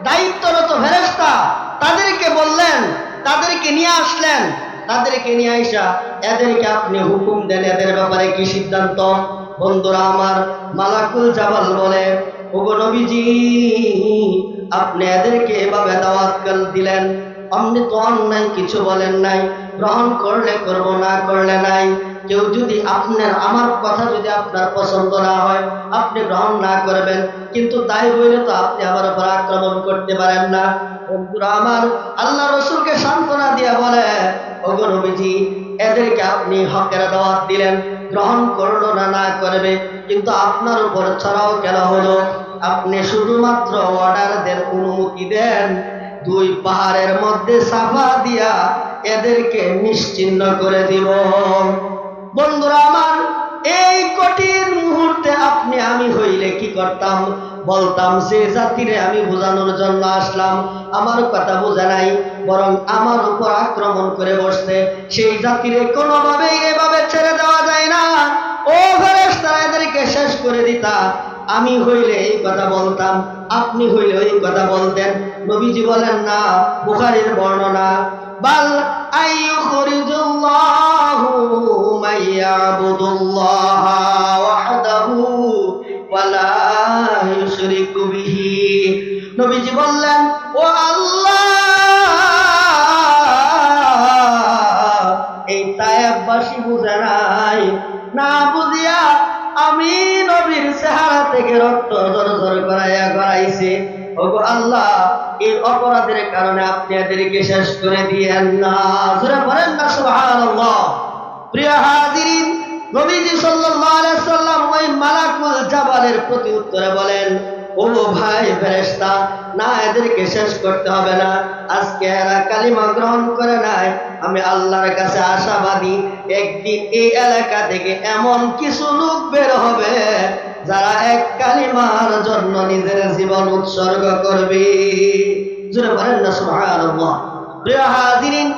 দায়িত্বরত ফেরেশতা, তাদেরকে বললেন, তাদেরকে নিয়ে আসলেন। তাদেরকে নিয়ে আইসা এদেরকে আপনি হুকুম দেন, এদের ব্যাপারে কি সিদ্ধান্ত? বন্ধুরা আমার, মালাকুল জাবাল বলে, ওগো নবীজি, আপনি এদেরকে এভাবে দাওয়াত দিলেন, আপনি তো অন্যায় কিছু বলেন নাই, গ্রহণ করলে করব, না করলে নাই। কেউ যদি আমার কথা যদি আপনার পছন্দ না হয়, আপনি গ্রহণ না করবেন, কিন্তু তাই বলে তো আপনি আমার উপর আক্রমণ করতে পারেন না। বন্ধুরা আমার, আল্লাহ রাসূলকে সান্ত্বনা দিয়ে বলে, ওগো নবীজি, এদেরকে আপনি হকের দাওয়াত দিলেন, গ্রহণ করলো না, না করবে, কিন্তু আপনার উপর ছড়াও কেন হলো? আপনি শুধুমাত্র অর্ডার দেন, অনুমতি দেন, দুই পাহাড়ের মধ্যে সাফা দিয়া এদেরকে নিশ্চিহ্ন করে দিব। বন্ধুরা আমার, এই কঠিন মুহূর্তে আপনি আমি হইলে কি করতাম? বলতাম সে জাতিরে আমি বোঝানোর জন্য আসলাম, আমার কথা বোঝা নাই, বরং আমার উপর আক্রমণ করে বসছে। সেই জাতিরে কোনোভাবেই এভাবে ছেড়ে দেওয়া যায় না। ও ফেরেশতারা, এদেরকে শেষ করে দিতা। আমি হইলে এই কথা বলতাম, আপনি হইলে ওই কথা বলতেন। নবীজি বলেন না, বুখারীর বর্ণনা, বাল আইয়ুখরিজুল্লাহু মাইয়াবুদুল্লাহ ওয়াহদাহু ওয়ালা ইউশরিকু বিহি। নবীজি বললেন, ও আল্লাহ, এই তায়েববাসী বুঝে নাই, না বুঝিয়া আমি নবীর চেহারা থেকে রক্ত ঝরঝর করাইয়া করাইছে। ওগো আল্লাহ, এই অপরাধের কারণে আপনি এদেরকে শেষ করে দিয়েন না। জোরে বলেন না সুবহানাল্লাহ। প্রিয় হাজিরিন, নবীজি সাল্লাল্লাহু আলাইহি সাল্লাম ওই মালাকুল জাবালের প্রতি উত্তরে বলেন, ও ভাই ফেরেশতা, না এদেরকে শেষ করতে হবে না। আজকে এরা কালিমা গ্রহণ করে নাই, আমি আল্লাহর কাছে আশাবাদী একদিন এই এলাকা থেকে এমন কিছু লোক বের হবে যারা এক কালিমার জন্য নিজের জীবন উৎসর্গ করবে। জোরে বলেন না সুবহানাল্লাহ। প্রিয় হাজিরিন,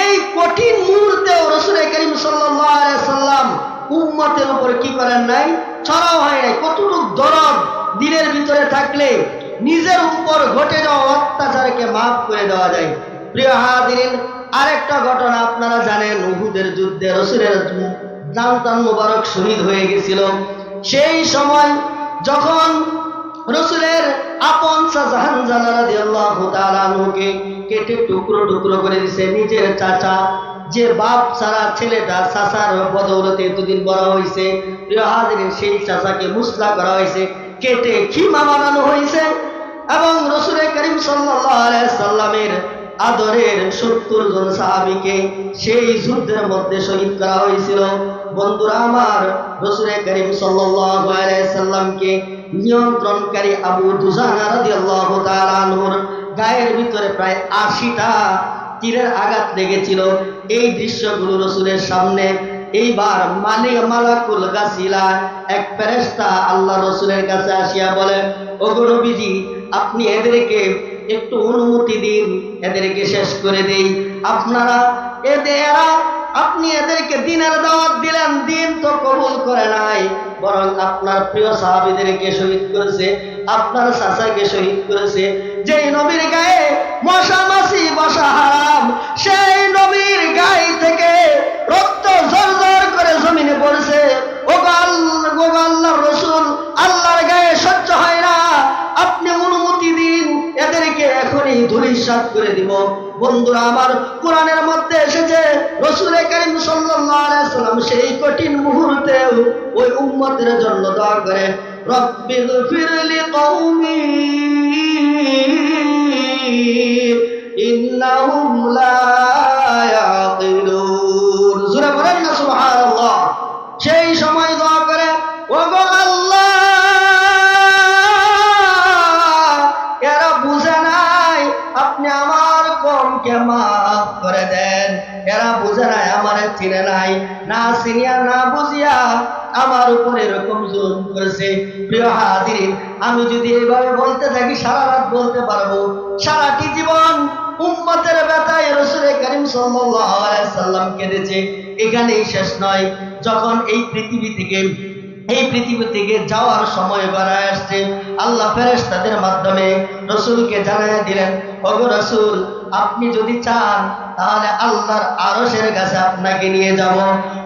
এই কঠিন মুহূর্তেও রাসূল করিম সাল্লাল্লাহু আলাইহি সাল্লাম উম্মতের উপর কি করেন নাই? ছড়াও হয় নাই। কতটুকু দরদ দিলের ভিতরে থাকলে নিজের উপর ঘটে যাওয়া অত্যাচারকে মাফ করে দেওয়া যায়। প্রিয় হাজিরিন, আরেকটা ঘটনা আপনারা জানেন, উহুদের যুদ্ধে রাসূলের জান মুবারক শহীদ হয়ে গেছিল। সেই সময় যখন রাসূলের আপন চাচা হানজালা রাদিয়াল্লাহু তাআলা আনহুকে কেটে টুকরো টুকরো করে দিয়েছে, নিজের চাচা, যে বাপ ছাড়া ছেলেটা চাচার বদৌলতে এতদিন বড় হয়েছে, প্রিয় হাজিরিন, সেই চাচাকে মুসলা করা হয়েছে, কেটে খিমা বানানো হয়েছে এবং রাসূল করিম সাল্লাল্লাহু আলাইহি সাল্লামের আদরের 70 জন সাহাবীকে সেই যুদ্ধের মধ্যে শহীদ করা হয়েছিল। বন্ধুরা আমার, রাসূল করিম সাল্লাল্লাহু আলাইহি সাল্লামকে নিয়ন্ত্রণকারী আবু দুজানা রাদিয়াল্লাহু তাআলা আনহুর গায়ের ভিতরে প্রায় 80টা তীরের আঘাত লেগেছিল। এই দৃশ্যগুলো রাসূলের সামনে। এইবার মালাকুল গাসিলা, এক ফেরেশতা আল্লাহ রাসূলের কাছে আসিয়া বলে, ওগো নবীজি, আপনি এদেরকে একটু অনুমতি দিন, এদেরকে শেষ করে দেই। আপনি এদেরকে দিনের দাওয়াত দিলেন, দিন তো কবুল করে নাই, বরং আপনার প্রিয় সাহাবীদেরকে শহীদ করেছে, আপনার চাচাকে শহীদ করেছে। যেই নবীর গায়ে মশা মাছি বসা হারাম, সেই নবীর গায়ে থেকে রক্ত ঝরঝর করে জমিনে পড়েছে। ওগো আল্লাহর রাসূল, আল্লাহর গায়ে সহ্য হয় না, আপনি অনুমতি দিন, এদেরকে এখনই ধূলিসাৎ করে দিব। বন্ধুরা আমার, কোরআনের মধ্যে এসেছে রাসূল করিম সাল্লাল্লাহু আলাইহি সাল্লাম সেই কঠিন মুহূর্তে ওই উম্মতের জন্য দোয়া করে, রব্বিগফির লিকওমি ইন্নাহুম লা ইয়াকিলুন। সূরা বলেন না সুবহানাল্লাহ। সেই সময় দোয়া করে, ওগো আল্লাহ, এরা বুঝে নাই, আপনি আমার কমকে মাফ করে দেন। এরা বুঝে নাই, আমারে চিনে নাই, না চিনিয়া না বুঝিয়া আমার উপর এরকম জুলুম করেছে। প্রিয় হাজিরিন, আমি যদি এইভাবে বলতে থাকি সারা রাত বলতে পারবো। সারাটি জীবন উম্মতের ব্যথায় রাসূল করিম সাল্লাল্লাহু আলাইহি সাল্লাম কেঁদেছে। এখানেই শেষ নয়, যখন এই পৃথিবী থেকে যাওয়ার সময় গড়ায় আসছে, আল্লাহ ফেরেশতাদের মাধ্যমে রাসূলকে জানায় দিলেন, ওগো রাসূল, আপনি যদি চান তাহলে আল্লাহর আরশের কাছে আপনাকে নিয়ে যাব।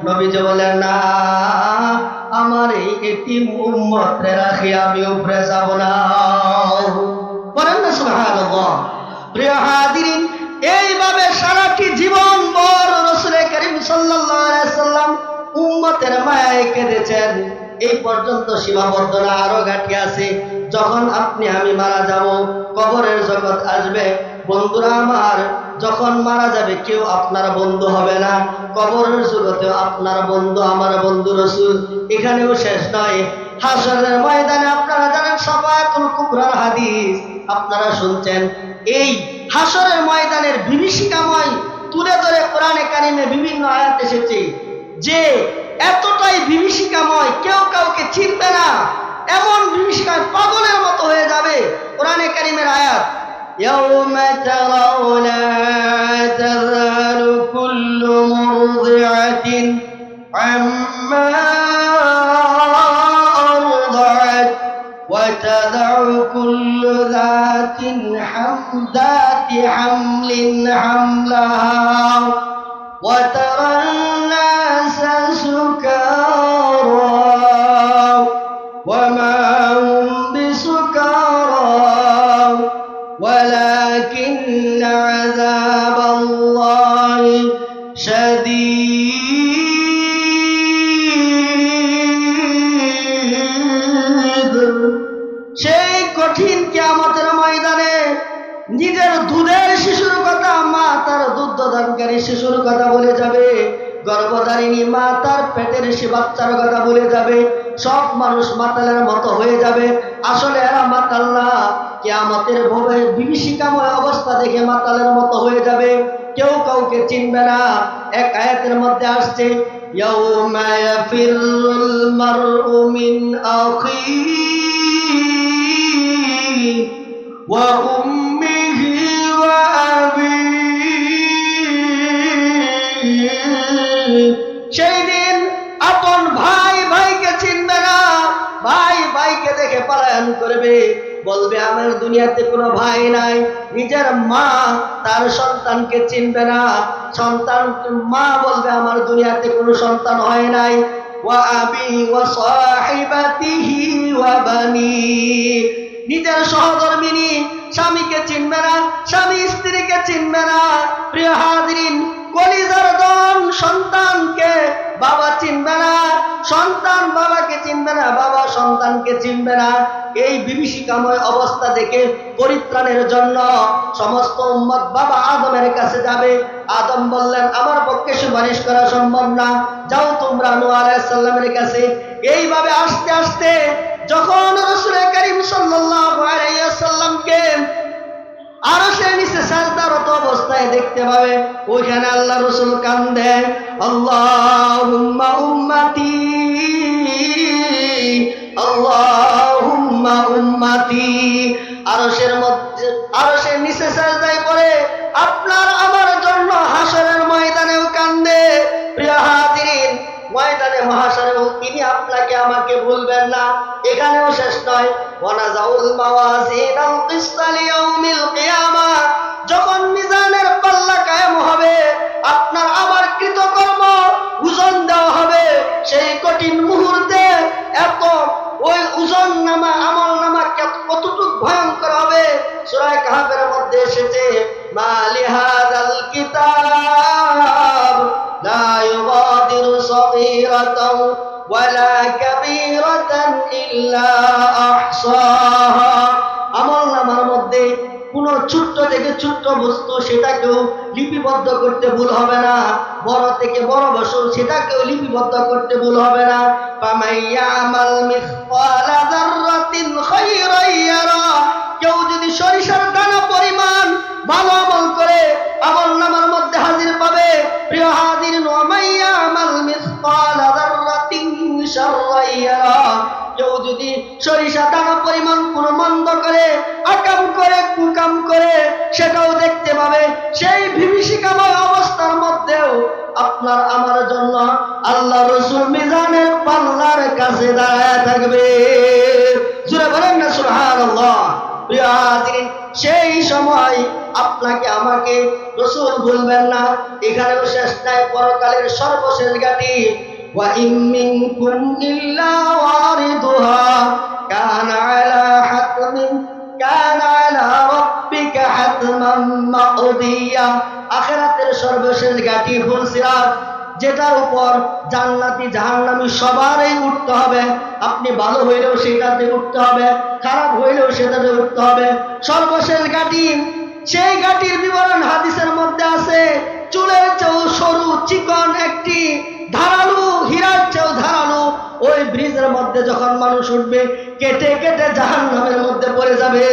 নবীজি বলেন, না, আমার এই এতিম উম্মতরে রাখি আমি উপরে যাব না। বলেন না সুবহানাল্লাহ। প্রিয় হাজিরিন, এইভাবে সারাটি জীবন ভর রাসূল করিম সাল্লাল্লাহু আলাইহি সাল্লাম উম্মতের মায়ায় কেঁদেছেন। এই পর্যন্ত সীমাবদ্ধ না, আরো ঘাটি আছে। যখন আপনি আমি মারা যাব, কবরের জগৎ আসবে। বন্ধুরা আমার, যখন মারা যাবে কেউ আপনার বন্ধু হবে না, কবরের জগতেও আপনার বন্ধু আমার বন্ধু রাসূল। এখানেও শেষ নয়, হাশরের ময়দানে আপনারা জানেন শাফাআতুল কুবরার হাদিস আপনারা শুনছেন। এই হাশরের ময়দানের বিভীষিকাময় তুলে ধরে কোরআনে কারিমে বিভিন্ন আয়াত এসেছে যে এতটাই বিভীষিকাময়, কেউ কাউকে চিনবে না, এমন বিভীষিকায় পাগলের মতো হয়ে যাবে। কোরআনে কারীমের আয়াত, ইয়াউমা তারাউনা তাযালু কুল্লু মুরদিআতিন আম্মা আরদাআত ওয়া তাযাউ কুল্লু যাতিন হামলিন হামলাহা ওয়া তারান নাসা সুকারা ওয়া মা হুম বিসুকারা ولكن عذاب الله شديد। সেই কঠিন কিয়ামতের ময়দানে নিজের দুধের শিশুর কথা মা তার দুধ দানকারী শিশুর কথা বলে যাবে, গর্ভধারিণী মা তার পেটের সে বাচ্চার কথা বলে যাবে। সব মানুষ মাতালের মতো হয়ে যাবে। আসলে এরা মাতাল না, কিয়ামতের ভবে বিভীষিকাময় অবস্থা দেখে মাতালের মতো হয়ে যাবে, কেউ কাউকে চিনবে না। এক আয়াতের মধ্যে আসছে, ইয়াউমা ইয়াফিরুল মারউ মিন আখিহি ওয়া উম্মিহি ওয়া আবিহি। সেই দিন আপন ভাই ভাইকে চিনবে না, ভাই ভাইকে দেখে পলায়ন করবে, বলবে আমার দুনিয়াতে কোনো ভাই নাই। নিজের মা তার সন্তানকে চিনবে না, সন্তান মা বলবে আমার দুনিয়াতে কোনো সন্তান হয় নাই। ওয়া আবি ওয়া সাহিবাতিহি ওয়া বানি, নিজের সহধর্মিনী স্বামীকে চিনবে না, স্বামী স্ত্রীকে চিনবে না। প্রিয় হাজিরিন, কলিজার ধন সন্তানকে বাবা চিনবে না, সন্তান বাবাকে চিনবে না, বাবা সন্তানকে চিনবে না। এই বিভীষিকাময় অবস্থা দেখে পরিত্রাণের জন্য সমস্ত উম্মত বাবা আদমের কাছে যাবে। আদম বললেন আমার পক্ষে সুপারিশ করা সম্ভব না, যাও তোমরা নূহ আলাইহিস সালামের কাছে। এইভাবে আস্তে আস্তে যখন রাসূল করিম সাল্লাল্লাহু আলাইহি ওয়াসাল্লামকে আরশের নিচে সাজদারত অবস্থায় দেখতে পাবে, ওইখানে আল্লাহ রাসূল কান্দে, আল্লাহুম্মা উম্মতি আল্লাহুম্মা উম্মতি। আরশের মধ্যে আরশের নিচে সাজদায় পড়ে আপনার আমার জন্য হাসরের ময়দানেও কান্দে। প্রিয় হাজিরিন, ময়দানে মহাশরেও তিনি আপনাকে আমাকে ভুলবেন না। এখানেও শেষ নয়, ওয়ানাজাউল মাওয়াজিনাল কিসতা লিয়াউমিল কিয়ামা, যখন মিজানের পাল্লা কায়েম হবে, আপনার আমার কৃতকর্ম ওজন দেওয়া হবে। সেই কঠিন মুহূর্তে এত ওই ওজন নামা আমল নামা কতটুকু ভয়ঙ্কর হবে। সূরা কাহফের মধ্যে এসেছে, মা লিহাযাল কিতাব লা ইউগাদিরু সগীরাতাও ওয়ালা কাবীরাতান ইল্লা আহসাহা। আমল নামার মধ্যে কোন ছোট্ট থেকে ছোট্ট বস্তু সেটাকেও লিপিবদ্ধ করতে ভুল হবে না, বড় থেকে বড় বস্তু সেটাকেও লিপিবদ্ধ করতে ভুল হবে না। ফামাইয়ামাল মিসকালা যাররাতিন খায়রান ইয়ারা, কেউ যদি সরিষার দানা পরিমাণ ভালো আমল করে আমল নামার মধ্যে হাজির পাবে। প্রিয় হাজিরিন, ওয়ামাইয়ামাল মিসকালা যাররাতিন শাররান ইয়ারা, কেউ যদি সরিষা দানা পরিমাণ কোন মন্দ করে আকাম করে কুকাম করে সেটাও দেখতে পাবে। সেই বিভীষিকাময় অবস্থার মধ্যেও আপনার আমার জন্য আল্লাহ রাসূল মিজানের পাল্লার কাছে দাঁড়ায় থাকবে। জোরে বলেন না সুবহানাল্লাহ। প্রিয় হাজিরিন, সেই সময় আপনাকে আমাকে রাসূল ভুলবেন না। এখানেও শেষ নাই, পরকালের সর্বশেষ ঘাটি, ওয়া ইম মিনকুম ইল্লা ওয়ারিদুহা কানা আলা রাব্বিকা হাতমান মাকদিয়া। আখিরাতের সর্বশেষ ঘাটি ফুলসিরাত, যেটার উপর জান্নাতি জাহান্নামী সবারই উঠতে হবে। আপনি ভালো হইলেও সেটাতে উঠতে হবে, খারাপ হইলেও সেটাতে উঠতে হবে। সর্বশেষ ঘাটি, সেই ঘাটির বিবরণ হাদিসের মধ্যে আছে। চুলের চেয়েও সরু চিকন একটি ধারালো, হীরার চেয়েও ধারালো ওই ব্রিজের মধ্যে যখন মানুষ উঠবে, কেটে কেটে জাহান্নামের মধ্যে পড়ে যাবে।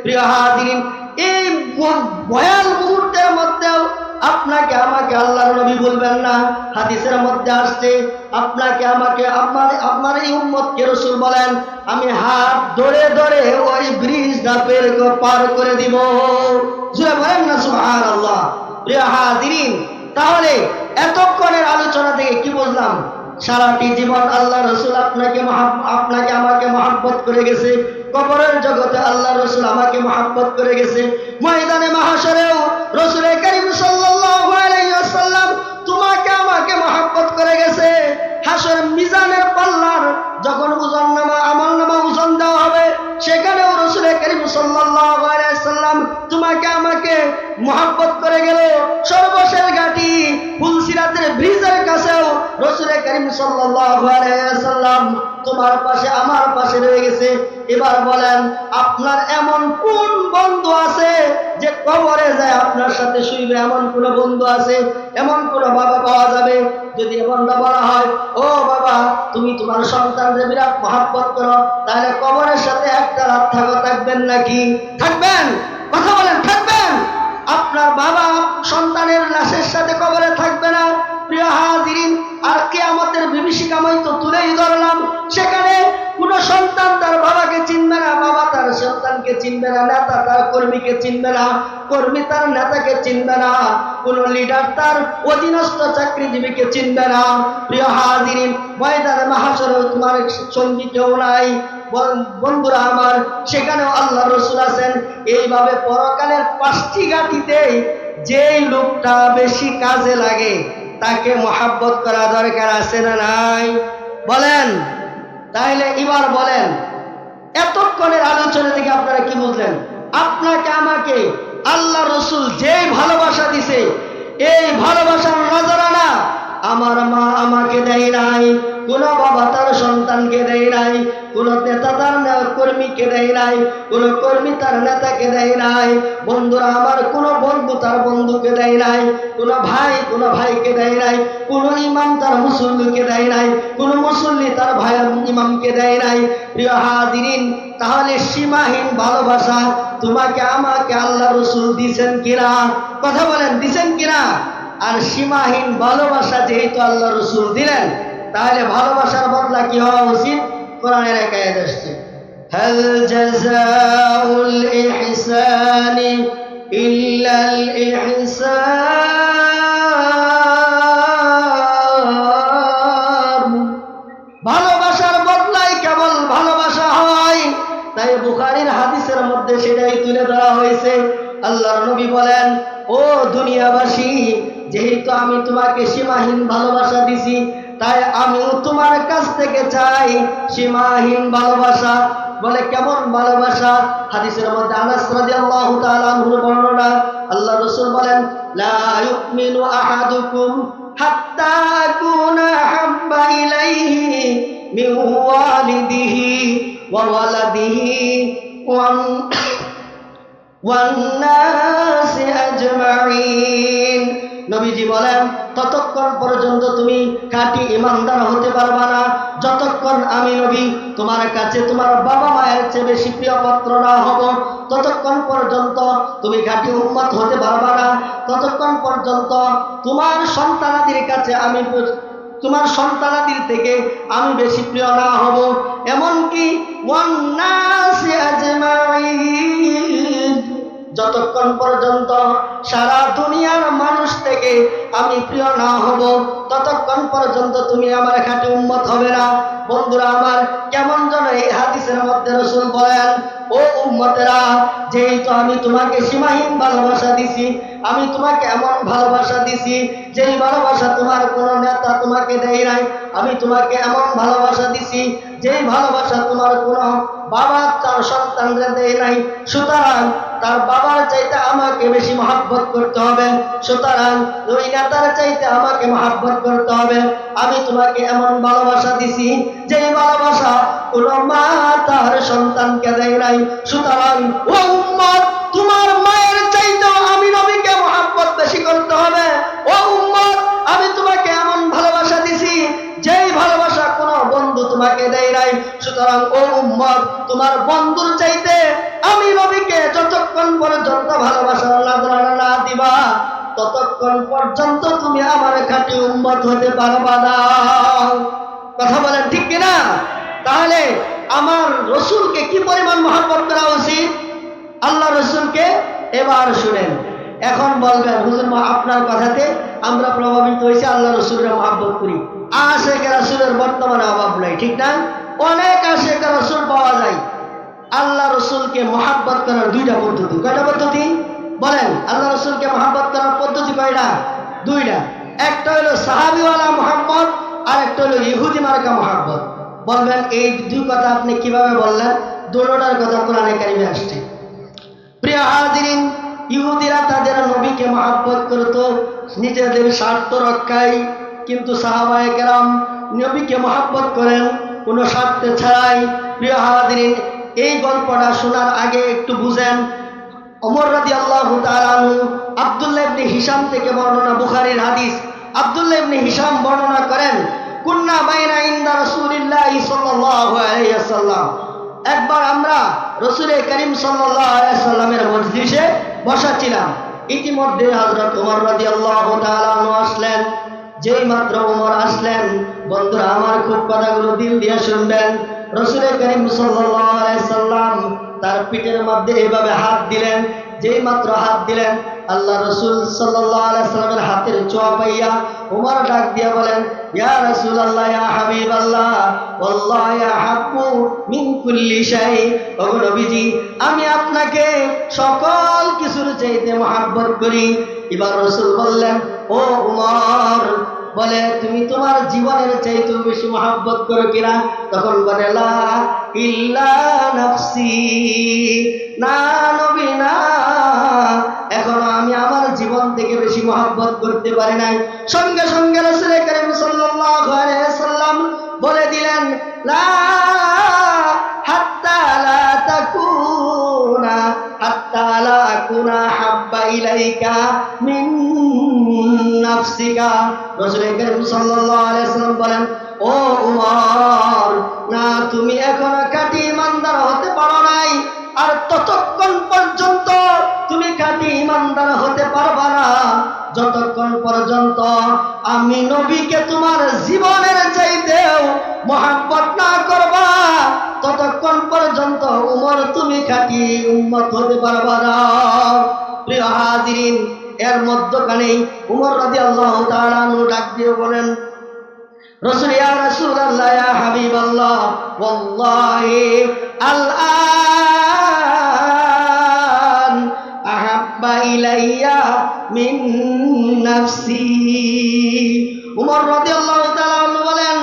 প্রিয় হাজিরিন, এই ভয়াল মুহূর্তের মধ্যেও আপনাকে আমাকে আল্লাহর নবী বলবেন না? হাদিসের মধ্যে আসছে আপনাকে আমাকে আপনার এই উম্মতকে রাসূল বলেন আমি হাত ধরে ধরে ওই ব্রিজটা পার করে দিব। জোরে বলেন না সুবহানাল্লাহ। প্রিয় হাজিরিন, তাহলে এতক্ষণের আলোচনা থেকে কি বুঝলাম? সারাটি জীবন আল্লাহ রাসূল আপনাকে আমাকে মহব্বত করে গেছে। কবরের জগতে আল্লাহ রাসূল আমাকে মহব্বত করে গেছে। ময়দানে মাহশরেও রাসূল কারীম সাল্লাল্লাহু আলাইহি ওয়াসাল্লাম তোমাকে আমাকে মহব্বত করে গেছে। হাসর মিজানের পাল্লার যখন ওজননামা আমলনামা ওজন দেওয়া হবে, সেখানেও রাসূল কারীম সাল্লাল্লাহু আলাইহি ওয়াসাল্লাম তোমাকে আমাকে মহব্বত করে গেল। সর্বশেষ ঘাটি ফুলসিরাতের ব্রিজের কাছেও রাসূল কারীম সাল্লাল্লাহু আলাইহি ওয়াসাল্লাম তোমার পাশে আমার পাশে রয়ে গেছে। এবার বলেন আপনার এমন কোন বন্ধু আছে যে কবরে যায় আপনার সাথে শুইবে? এমন কোন বন্ধু আছে? এমন কোন বাবা পাওয়া যাবে? যদি এমনটা বলা হয় ও বাবা তুমি তোমার সন্তানদের বিরাট মহব্বত করো, তাহলে কবরের সাথে একটা রাত থাকবেন নাকি? থাকবেন? কথা বলেন, থাকবেন? আপনার বাবা সন্তানের লাশের সাথে কবরে থাকবে না। প্রিয় হাজিরিন, আর কিয়ামতের বিভীষিকাময় তো তুলেই ধরলাম, সেখানে কোন সন্তান তার বাবাকে চিনবে না, বাবা তার সন্তানকে চিনবে না, নেতা তার কর্মীকে চিনবে না, কর্মী তার নেতাকে চিনবে না, কোন লিডার তার অধীনস্থ চাকরিজীবীকে চিনবে না। প্রিয় হাজিরিন, ময়দানে মাহশরে তোমার সঙ্গী কেউ নাই। বন্ধুরা আমার, সেখানেও আল্লাহ রাসূল আছেন। এইভাবে পরকালের 5টি ঘাটিতে যেই লোকটা বেশি কাজে লাগে তাকে মহব্বত করা দরকার আছে না নাই? বলেন। তাহলে এবার বলেন এতক্ষণের আলোচনা থেকে আপনারা কি বুঝলেন? আপনাকে আমাকে আল্লাহ রাসূল যেই ভালোবাসা দিছে, এই ভালোবাসার নজরানা আমার মা আমাকে দেয় নাই, কোন বাবা তার সন্তানকে দেয় নাই, কোন নেতা তার কর্মীকে দেয় নাই, কোন কর্মী তার নেতাকে দেয় নাই। বন্ধুরা আমার, কোন বন্ধু তার বন্ধুকে দেয় নাই, কোন ভাই কোন ভাইকে দেয় নাই, কোন ইমাম তার মুসল্লিকে দেয় নাই, কোন মুসল্লি তার ভাই ইমামকে দেয় নাই। প্রিয় হাজিরিন, তাহলে সীমাহীন ভালোবাসা তোমাকে আমাকে আল্লাহ রাসূল দিবেন কিনা? কথা বলেন, দিবেন কিনা? আর সীমাহীন ভালোবাসা যেহেতু আল্লাহ রাসূল দিলেন, তাহলে ভালোবাসার বদলা কি হওয়া উচিত? কোরআনের এক আয়াত আসছে, হাল জাযাউল ইহসানি ইল্লাল ইহসান। ভালোবাসার বদলাই কেবল ভালোবাসা হয়। তাই বুখারীর হাদিসের মধ্যে সেটাই তুলে ধরা হয়েছে। আল্লাহর নবী বলেন, ও দুনিয়াবাসী, যেহেতু আমি তোমাকে সীমাহীন ভালোবাসা দিছি, তাই আমিও তোমার কাছ থেকে চাই সীমাহীন ভালোবাসা। বলে কেমন ভালোবাসা? হাদিসের মধ্যে আনাস রাদিয়াল্লাহু তাআলা আনহুর বর্ণনা, আল্লাহ রাসূল বলেন, লা ইউমিনু আহাদুকুম হাত্তা আকুনা হাব্বা ইলাইহি মিন ওয়ালিদিহি ওয়া ওয়ালাদিহি ওয়ান নাসি আজমাইন। নবীজি বলেন, ততক্ষণ পর্যন্ত তুমি খাঁটি ঈমানদার হতে পারবা না যতক্ষণ আমি নবী তোমার কাছে তোমার বাবা মায়ের চেয়ে বেশি প্রিয় পাত্র না হব। ততক্ষণ পর্যন্ত তুমি খাঁটি উম্মত হতে পারবা না। ততক্ষণ পর্যন্ত তোমার সন্তানাদির কাছে তোমার সন্তানাদির থেকে আমি বেশি প্রিয় না হব। এমনকি ওয়ান নাসি আজমাইন, যতক্ষণ পর্যন্ত সারা দুনিয়ার মানুষ থেকে আমি প্রিয় না হব, ততক্ষণ পর্যন্ত তুমি আমার খাঁটি উম্মত হবে না। বন্ধুরা আমার, কেমন যেন এই হাদিসের মধ্যে রাসূল বলেন, ও উম্মতেরা, যেহেতু আমি তোমাকে সীমাহীন ভালোবাসা দিছি, আমি তোমাকে এমন ভালোবাসা দিছি যেই ভালোবাসা তোমার কোনো নেতা তোমাকে দেয় নাই, আমি তোমাকে এমন ভালোবাসা দিছি যেই ভালোবাসা তোমার কোনো বাবা তার সন্তানরা দেয় নাই। সুতরাং তার বাবার চাইতে আমাকে বেশি মহব্বত করতে হবে, সুতরাং ওই নেতার চাইতে আমাকে মহব্বত করতে হবে। আমি তোমাকে এমন ভালোবাসা দিছি যেই ভালোবাসা কোনো মা তার সন্তানকে দেয় নাই। সুতরাং ও উম্মত, তোমার মায়ের চাইতেও আমি নবীকে মহব্বত বেশি করতে হবে। ও উম্মত, আমি তোমাকে এমন ভালোবাসা দিছি যেই ভালোবাসা কোনো বন্ধু তোমাকে দেয় নাই। সুতরাং ও উম্মত, তোমার বন্ধুর চাইতে আমি নবীকে যতক্ষণ পর্যন্ত ভালোবাসা না দিবা, ততক্ষণ ততক্ষণ পর্যন্ত তুমি আমার খাঁটি উম্মত হতে পারবা না। কথা বলেন ঠিক কিনা? তাহলে আমার রসুলকে কি পরিমাণ মহব্বত করা উচিত? আল্লাহ রসুলকে এবার শুনেন। এখন বলবেন হুজুর আপনার কথাতে আমরা প্রভাবিত হয়েছি, আল্লাহ রসুলের মহব্বত করি। আশেক রাসূলের বর্তমানে অভাব নাই, ঠিক না? অনেক আশেক রাসূল পাওয়া যায়। আল্লাহ রসুলকে মহব্বত করার দুইটা পদ্ধতি। কয়টা পদ্ধতি বলেন? আল্লাহ রসুলকে মহব্বত করার পদ্ধতি কয়টা? দুইটা। একটা হলো সাহাবীওয়ালা মহব্বত, আর একটা হলো ইহুদি মার্কা মহব্বত। বলবেন এই দুই কথা আপনি কিভাবে বললেন? দুটোটার কথা কোরআনে কারিমে আসছে। প্রিয় হাজিরিন, ইহুদিরা তাদের নবীকে মহব্বত করত নিজেদের স্বার্থ রক্ষায়, কিন্তু সাহাবায়ে কেরাম নবীকে মহব্বত করেন কোনো স্বার্থে ছাড়াই। প্রিয় হাজিরিন, এই গল্পটা শোনার আগে একটু বুঝেন। ওমর রাদিয়াল্লাহু তাআলা আনহু আব্দুল্লাহ ইবনে হিশাম থেকে বর্ণনা, বুখারীর হাদিস। আব্দুল্লাহ ইবনে হিশাম বর্ণনা করেন, কুন্না বাইনা ইনদা রাসূলিল্লাহি সাল্লাল্লাহু আলাইহি ওয়াসাল্লাম, একবার আমরা রাসূল করিম সাল্লাল্লাহু আলাইহি ওয়াসাল্লামের মজলিসে বসা ছিলাম। ইতিমধ্যে হযরত ওমর রাদিয়াল্লাহু তাআলা আনহু আসলেন। যেই মাত্র ওমর আসলেন, বন্ধুরা আমার খুব কথাগুলো দিল দিয়ে শুনবেন, রাসূল করিম সাল্লাল্লাহু আলাইহি ওয়াসাল্লাম তার পিঠের মধ্যে এভাবে হাত দিলেন। যেই মাত্র হাত দিলেন, আল্লাহ রসুল সাল্লাল্লাহু আলাইহি ওয়াসাল্লামের হাতের ছোঁয়া পাইয়া ওমর ডাক দিয়া বলেন, ইয়া রাসূলুল্লাহ, ইয়া হাবিবাল্লাহ, ওয়াল্লাহি আহাব্বু মিন কুল্লি শাই। ও নবীজি, আমি আপনাকে সকল কিছুর চাইতে মহব্বত করি। এবার রাসূল বললেন, ও ওমর, বলে তুমি তোমার জীবনের চাইতেও বেশি মহব্বত করো কিনা? তখন বলে, লা ইল্লা নাফসি, না নবী না, এখনো আমি আমার জীবন থেকে বেশি মহব্বত করতে পারি নাই। সঙ্গে সঙ্গে রাসূল করিম সাল্লাল্লাহু আলাইহি ওয়াসাল্লাম বলে দিলেন, লা হাত্তা লা তাকুনা, হাত্তা লা আকুনা হাব্বা ইলাইকা মিন নাফসিকা। রাসূল করিম সাল্লাল্লাহু আলাইহি ওয়াসাল্লাম বলেন, ও উমর, না তুমি এখনো খাঁটি ঈমানদার হতে পারো নাই, আর ততক্ষণ পর্যন্ত তুমি খাঁটি ঈমানদার হতে পারবা না যতক্ষণ পর্যন্ত আমি নবীকে তোমার জীবনের চাইতেও মহব্বত না করবা, ততক্ষণ পর্যন্ত উমর তুমি খাঁটি উম্মত হতে পারবা না। প্রিয় হাজিরিন, এর মধ্যখানেই উমর রাদিয়াল্লাহু তাআলা আনহু ডাক দিয়ে বলেন, রাসূল, ইয়া রাসূলুল্লাহ, ইয়া হাবিবাল্লাহ, ওয়াল্লাহি আল-আন আহাব্বা ইলাইয়া মিন নাফসি। উমর রাদিয়াল্লাহু তাআলা আনহু বলেন,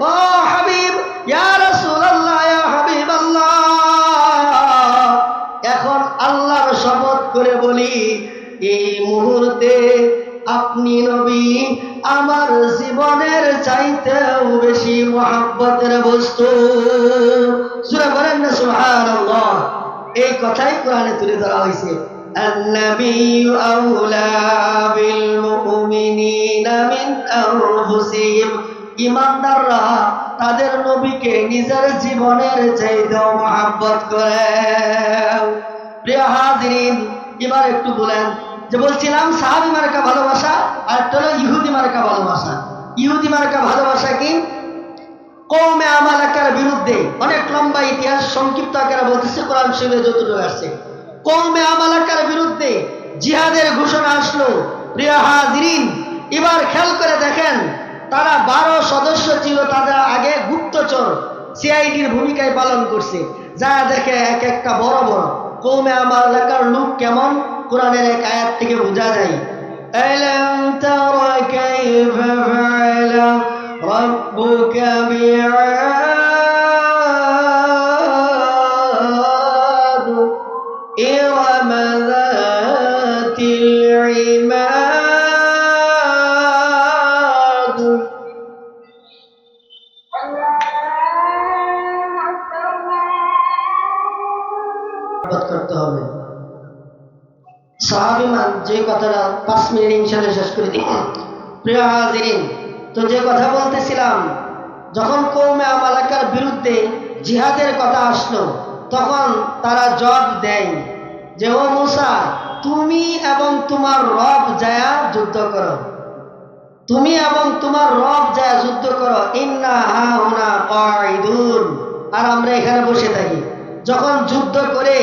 ও হাবিব, ইয়া রাসূলুল্লাহ, ইয়া হাবিবাল্লাহ, এখন আল্লাহর শপথ করে বলি, এই মুহূর্তে আপনি নবী আমার জীবনের চাইতেও বেশি মহব্বতের বস্তু। সূরা বলেন না সুবহানাল্লাহ। এই কথাই কোরআনে তুলে ধরা হয়েছে, আন-নাবিয়্যু আওলা বিল মুমিনিনা মিন আনফুসিহিম। ঈমানদাররা তাদের নবীকে নিজের জীবনের চাইতেও মহব্বত করে। প্রিয় হাজিরিন, এবার একটু বলেন, যে বলছিলাম সাহাবী মার্কা ভালোবাসা, আর একটা হলো ইহুদি মার্কা ভালোবাসা। ইহুদি মার্কা ভালোবাসা কি? কওমে আমালাকার বিরুদ্ধে, অনেক লম্বা ইতিহাস, সংক্ষিপ্ত আকারে বলতেছে, কোরআন শরীফে যতটুকু আসছে। কওমে আমালাকার বিরুদ্ধে জিহাদের ঘোষণা আসলো। প্রিয় হাজিরিন, এবার খেয়াল করে দেখেন, তারা 12 সদস্য ছিল, তাদের আগে গুপ্তচর সিআইডির ভূমিকায় পালন করছে। যা দেখে এক একটা বড় বড় কওমে আমালাকার লোক কেমন, কোরআনের এক আয়াত থেকে বোঝা যায়। আলাম তারা কাইফা ফাআলা রাব্বুকা বিআদ ইরম যাতিল ইমাদ। করতে হবে। সাহাবীমান যে কথাটা 5 মিনিট ইনশাআল্লাহ শেষ করে দিই। প্রিয় হাজিরিন, তো যে কথা বলতেছিলাম, যখন কওমে আমালাকার বিরুদ্ধে জিহাদের কথা আসলো, তখন তারা জবাব দেয় যে, ও মুসা, তুমি এবং তোমার রব যায়া যুদ্ধ করো, তুমি এবং তোমার রব যায়া যুদ্ধ করো। ইন্না হাহুনা কাঈদুন, আর আমরা এখানে বসে থাকি। যখন যুদ্ধ করে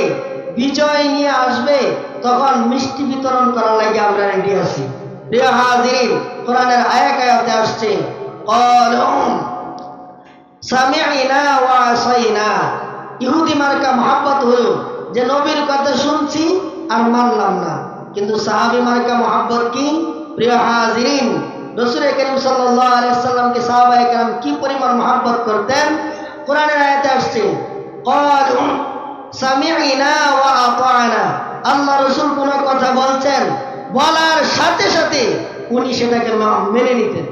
বিজয় নিয়ে আসবে তখন মিষ্টি বিতরণ করার লাগে আমরা রেডি আছি। প্রিয় হাজিরিন, কোরআনের আয়াতে আসছে ক্বালু সামি'না ওয়া আসাইনা। ইহুদি মার্কা মহব্বত হলো যে নবীর কথা শুনছি আর মানলাম না। কিন্তু সাহাবী মার্কা মহব্বত কি? প্রিয় হাজিরিন, রাসূল করিম সাল্লাল্লাহু আলাইহি ওয়াসাল্লামকে সাহাবায়ে কেরাম কি পরিমাণ মহব্বত করতেন। কোরআনের আয়াতে আসছে ক্বালু সামি'না ওয়া আতা'না। আল্লাহ রাসূল কোন কথা বলছেন, বলার সাথে সাথে উনি সেটাকে মেনে নিতেন।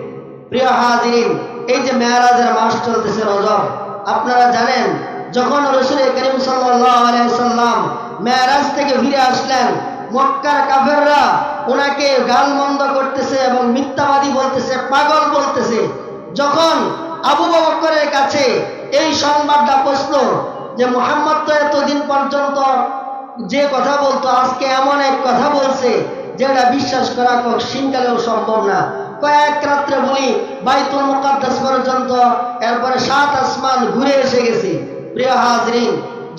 প্রিয় হাজিরিন, এই যে মেরাজের মাস চলতেছে রজব, আপনারা জানেন যখন রাসূল করিম সাল্লাল্লাহু আলাইহি ওয়াসাল্লাম মেরাজ থেকে ফিরে আসলেন, মক্কার কাফেররা ওনাকে গালমন্দ করতেছে এবং মিথ্যাবাদী বলতেছে, পাগল বলতেছে। যখন আবু বকরের কাছে এই সংবাদটা পৌঁছলো যে মুহাম্মদ তো এতদিন পর্যন্ত যে কথা বলতো, আজকে এমন এক কথা বলছে যেটা বিশ্বাস করা কঠিনকালেও সম্ভব না। কয়েক রাত্রে বলি বাইতুল মুকাদ্দাস পর্যন্ত, এরপরে 7 আসমান ঘুরে এসে গেছি। প্রিয় হাজরিন,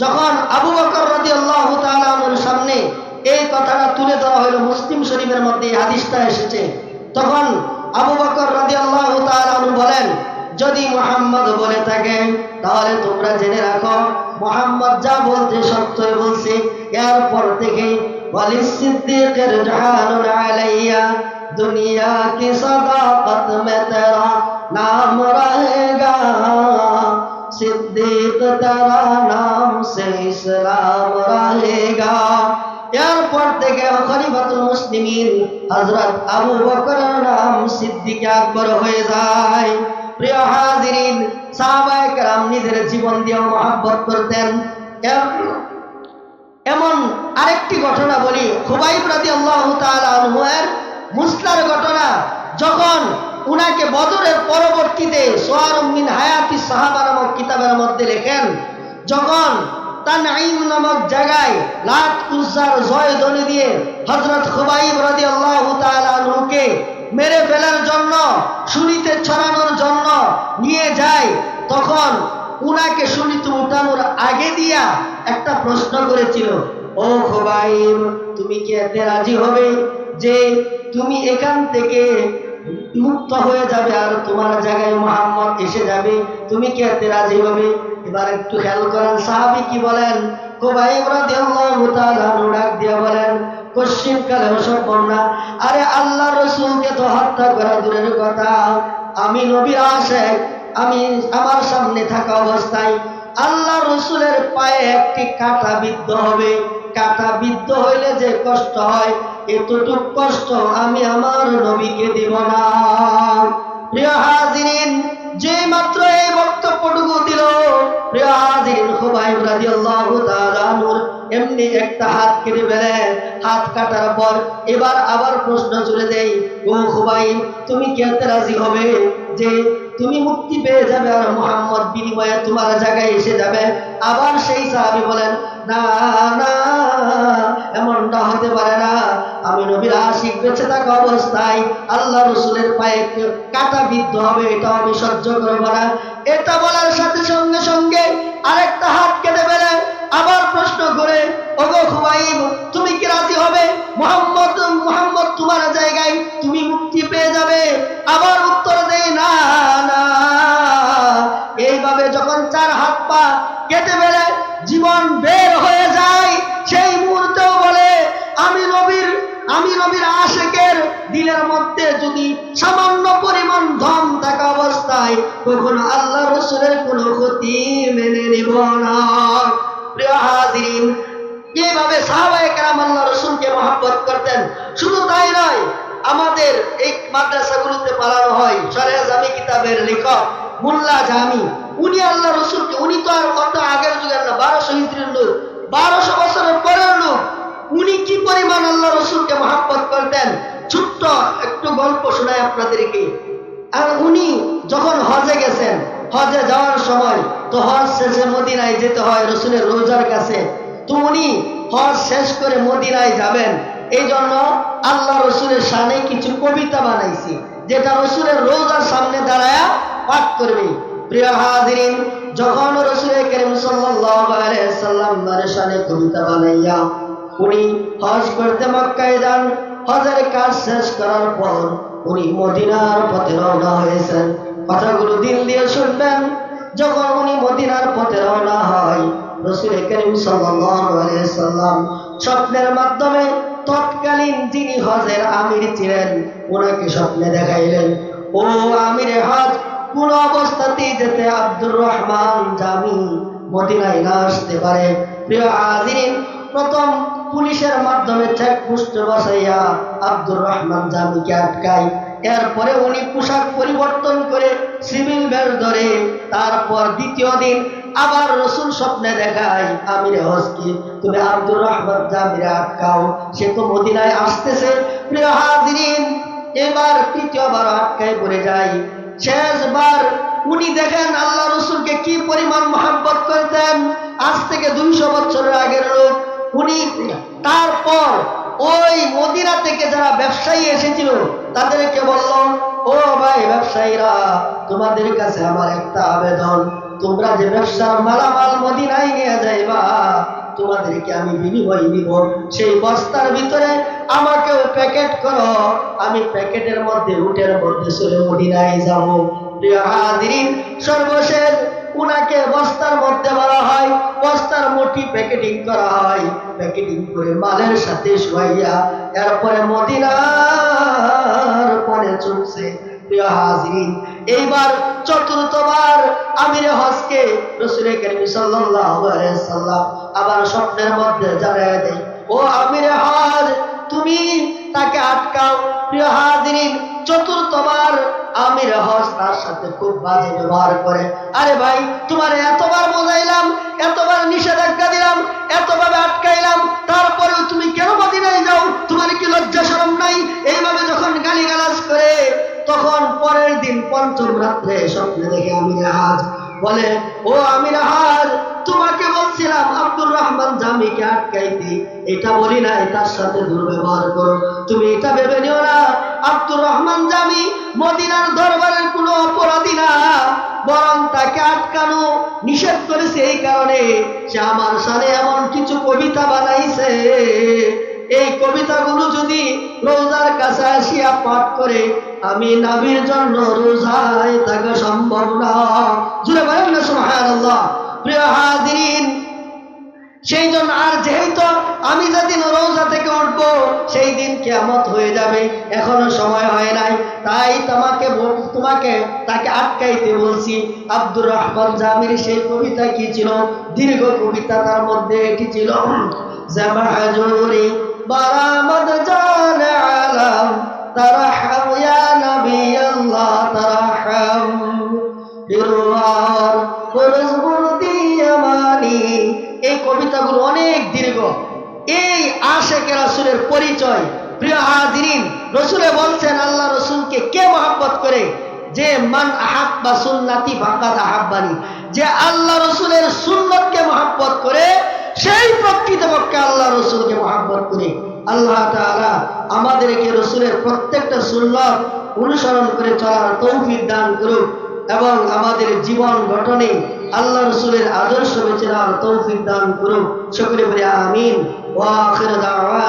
যখন আবু বকর রাদিয়াল্লাহু তাআলা আনহুর সামনে এই কথাটা তুলে ধরা হলো, মুসলিম শরীফের মধ্যে এই হাদিসটা এসেছে, তখন আবু বকর রাদিয়াল্লাহু তাআলা আনহু বলেন, যদি মুহাম্মদ বলে থাকে তাহলে তোমরা জেনে রাখো মুহাম্মদ যা বলতে সত্যই বলছে। এরপর থেকে ওয়ালিস সিদ্দিকের জাহানুন আলাইয়া दुनिया की सदाकत में तेरा नाम रहेगा, सिद्दीक तेरा नाम से इस्लाम रहेगा। এরপর থেকে খলিফাতুল মুসলিমিন হযরত আবু বকরের নাম সিদ্দিক আকবর হয়ে যায়। প্রিয় হাজিরিন, সাহাবায়ে কেরাম নিজের জীবন দিয়ে মহব্বত করতেন। এমন আরেকটি ঘটনা বলি, খুবাইব রাদিয়াল্লাহু তাআলা আনহু এর মুসলার ঘটনা। যখন উনাকে বদরের পরবর্তীতে সোয়ারুম মিন হায়াতি সাহাবা নামক কিতাবের মধ্যে লেখেন, যখন তানঈম নামক জায়গায় লাত উজ্জার জয়ধ্বনি দিয়ে হযরত খুবাইব রাদিয়াল্লাহু তাআলা আনহুকে মেরে ফেলার জন্য, শুনিতে ছড়ানোর জন্য নিয়ে যায়, তখন উনাকে শুনিতে উঠানোর আগে দিয়া একটা প্রশ্ন করেছিল, ও খুবাইব, তুমি কি এতে রাজি হবে যে তুমি এখান থেকে মুক্ত হয়ে যাবে আর তোমার জায়গায় মুহাম্মদ এসে যাবে? তুমি কি এতে রাজি হবে? এবার একটু খেয়াল করেন সাহাবী কি বলেন। খুবাইব রাদিয়াল্লাহু তাআলা ডাক দিয়া বলেন, কোশ্চিন কালেও সম্ভব না। আরে আল্লাহ রাসূলকে তো হত্যা করা দূরের কথা, আমি নবীর আশিক, আমি আমার সামনে থাকা অবস্থায় আল্লাহ রাসূলের পায়ে একটি কাঁটা বিদ্ধ হবে, কাঁটা বিদ্ধ হইলে যে কষ্ট হয়, এতটুক কষ্ট আমি আমার নবীকে দিব না। প্রিয় হাজিরিন, যে মাত্র এই বক্তব্যটুকু দিল, প্রিয় হাজিরিন, খুবাইব রাদিয়াল্লাহু তাআলা আনহুর এমনি একটা হাত কেটে ফেলে। হাত কাটার পর এবার আবার প্রশ্ন চলে দেই, ও খুবাইব, তুমি কি এতে রাজি হবে যে তুমি মুক্তি পেয়ে যাবে আর মুহাম্মদ বিনিময়ে তোমার জায়গায় এসে যাবে? আবার সেই সাহাবী বলেন, না না, এমনটা হতে পারে না। আমি নবীর আশিক, বেঁচে থাকা অবস্থায় আল্লাহ রাসূলের পায়ে কাঁটা বিদ্ধ হবে, এটা আমি সহ্য করব না। এটা বলার সাথে সঙ্গে সঙ্গে আরেকটা হাত কেটে ফেলে আবার প্রশ্ন করে, ওগো খুবাইব, তুমি কি রাজি হবে মুহাম্মদ তোমার জায়গায় তুমি মুক্তি পেয়ে যাবে? আবার উত্তর দেয়, না না। এইভাবে যখন 4 হাত পা কেটে ফেলে জীবন বের হয়ে যায়, সেই মুহূর্তেও বলে, আমি নবীর আশিকের দিলের মধ্যে যদি সামান্য পরিমাণ ধম থাকা অবস্থায় কখনো আল্লাহ রাসূলের কোনো ক্ষতি মেনে নিব না। প্রিয় হাজিরিন, এইভাবে সাহাবায়ে কেরাম আল্লাহ রাসূলকে মহব্বত করতেন। শুধু তাই নয়, আমাদের এই মাদ্রাসাগুলোতে পড়ানো হয় শরিয়া জামি কিতাবের লেখক মোল্লা জামি, উনি আল্লাহ রাসূলকে, উনি তো আর কত আগের যুগের না, 1200 হিজরির লোক, 1200 বছরের পরের লোক, উনি কি পরিমাণ আল্লাহ রাসূলকে মহব্বত করতেন। ছোট্ট একটু গল্প শোনাই আপনাদেরকে। আর উনি যখন হজে গেছেন, হজে যাওয়ার সময় তো হজ শেষে মদিনায় যেতে হয় রাসূলের রওজার কাছে, তো উনি হজ শেষ করে মদিনায় যাবেন, এই জন্য আল্লাহ রসুলের শানে কিছু কবিতা বানাইছি, যেটা রসুলের রোজার সামনে দাঁড়ায়া পাঠ করবে। প্রিয় হাজিরিন, যখন রসুল করিম সাল্লাল্লাহু আলাইহি ওয়াসাল্লামের শানে কবিতা বানাইয়া উনি হজ করতে মক্কায় যান, হজের কাজ শেষ করার পর উনি মদিনার পথে রওনা হয়েছেন। কথাগুলো দিল দিয়ে শুনবেন। যখন উনি মদিনার পথে রওনা হয়, রাসূল করিম সাল্লাল্লাহু আলাইহি ওয়াসাল্লাম স্বপ্নের মাধ্যমে তৎকালীন যিনি হজের আমির ছিলেন ওনাকে স্বপ্নে দেখাইলেন, ও আমিরে হজ, কোন অবস্থাতেই যাতে আব্দুর রহমান জামি মদিনায় না আসতে পারে। প্রিয় হাজিরিন, প্রথম পুলিশের মাধ্যমে চেকপোস্ট বসাইয়া আব্দুর রহমান জামিকে আটকায়। এরপরে উনি পোশাক পরিবর্তন করে সিভিল বেশ ধরে। তারপর দ্বিতীয় দিন আবার রসুল স্বপ্নে দেখায় আমিরে হজকে, তুমি আব্দুর রহমান জামিরে আটকাও, সে তো মদিনায় আসতেছে। প্রিয় হাজিরিন, এবার তৃতীয়বার আটকায় পড়ে যায়। শেষবার উনি দেখেন আল্লাহ রসুলকে কি পরিমাণ মহব্বত করতেন, আজ থেকে 200 বছরের আগের লোক উনি। তারপর ওই মদিনা থেকে যারা ব্যবসায়ী এসেছিল তাদেরকে বলল, ও ভাই ব্যবসায়ীরা, তোমাদের কাছে আমার একটা আবেদন, তোমরা যে ব্যবসার মালামাল মদিনায় নিয়ে যাইবা, তোমাদেরকে আমি বিনিময় দিব, সেই বস্তার ভিতরে আমাকেও প্যাকেট করো, আমি প্যাকেটের মধ্যে উটের মধ্যে চলে মদিনায় যাব। প্রিয় হাজিরিন, সর্বশেষ উনাকে বস্তার মধ্যে বলা হয়, বস্তার মুঠি প্যাকেটিং করা হয়, প্যাকেটিং করে মালের সাথে শুয়াইয়া এরপরে মদিনার পরে চলছে। প্রিয় হাজিরিন, এইবার চতুর্থবার আমিরে হজকে রাসূল করিম সাল্লাল্লাহু আলাইহি ওয়াসাল্লাম আবার স্বপ্নের মধ্যে জানায় দেয়, ও আমিরে হজ, তুমি তাকে আটকাও। প্রিয় হাজিরিন, চতুর্থবার আমির হজ তার সাথে খুব বাজে ব্যবহার করে। আরে ভাই, তোমার এতবার বোঝাইলাম, এতবার নিষেধাজ্ঞা দিলাম, এতভাবে আটকাইলাম, তারপরেও তুমি কেন মদিনায় যাও? তোমার কি লজ্জা শরম নাই? এইভাবে যখন গালিগালাজ করে, তখন পরের দিন পঞ্চম রাত্রে স্বপ্নে দেখে আমির হজ বলে, ও আমির হজ, তোমাকে বলছিলাম আব্দুর রহমান জামিকে আটকাইতে, এটা বলি নাই তার সাথে দুর্ব্যবহার করো। তুমি এটা ভেবে নিও না আব্দুর রহমান জামি মদিনার দরবারের কোনো অপরাধী না, বরং তাকে আটকানো নিষেধ করেছে এই কারণে সে আমার সামনে এমন কিছু কবিতা বানাইছে, এই কবিতাগুলো যদি রোজার কাছে আসিয়া পাঠ করে, আমি নবীর জন্য রোজায় থাকা সম্ভব না। জুড়ে বলেন না সুবহানাল্লাহ। প্রিয় হাজিরিন, সেই জন্য আর যেহেতু আমি যেদিন রোজা থেকে উঠবো সেই দিন কিয়ামত হয়ে যাবে, এখনো সময় হয় নাই, তাই তোমাকে তাকে আটকাইতে বলছি। আব্দুর রহমান জামির সেই কবিতা কি ছিল? দীর্ঘ কবিতা, তার মধ্যে এটি ছিল, জামাহুরি বারামদ জান আলম তারহাম ইয়া নবী আল্লাহ তারহাম বিরওয়ার বুরজবুরদি আমানি। এই কবিতাগুলো অনেক দীর্ঘ। এই আশিকে রাসূলের পরিচয়। প্রিয় হাজিরিন, রসুলে বলছেন আল্লাহ রসুলকে কে মহব্বত করে? যে মান আহাব্বা সুন্নতি ফাকাদ আহাব্বানি, যে আল্লাহ রসুলের সুন্নতকে মহব্বত করে সেই প্রকৃতপক্ষে আল্লাহ রসুলকে মহব্বত করে। আল্লাহ তাআলা আমাদেরকে রসুলের প্রত্যেকটা সুন্নত অনুসরণ করে চলার তৌফিক দান করুক এবং আমাদের জীবন গঠনে আল্লাহ রসুলের আদর্শ বেছে নেওয়ার তৌফিক দান করুন। সকলে বলি আমিন। ওয়া আখিরু দাওয়ানা।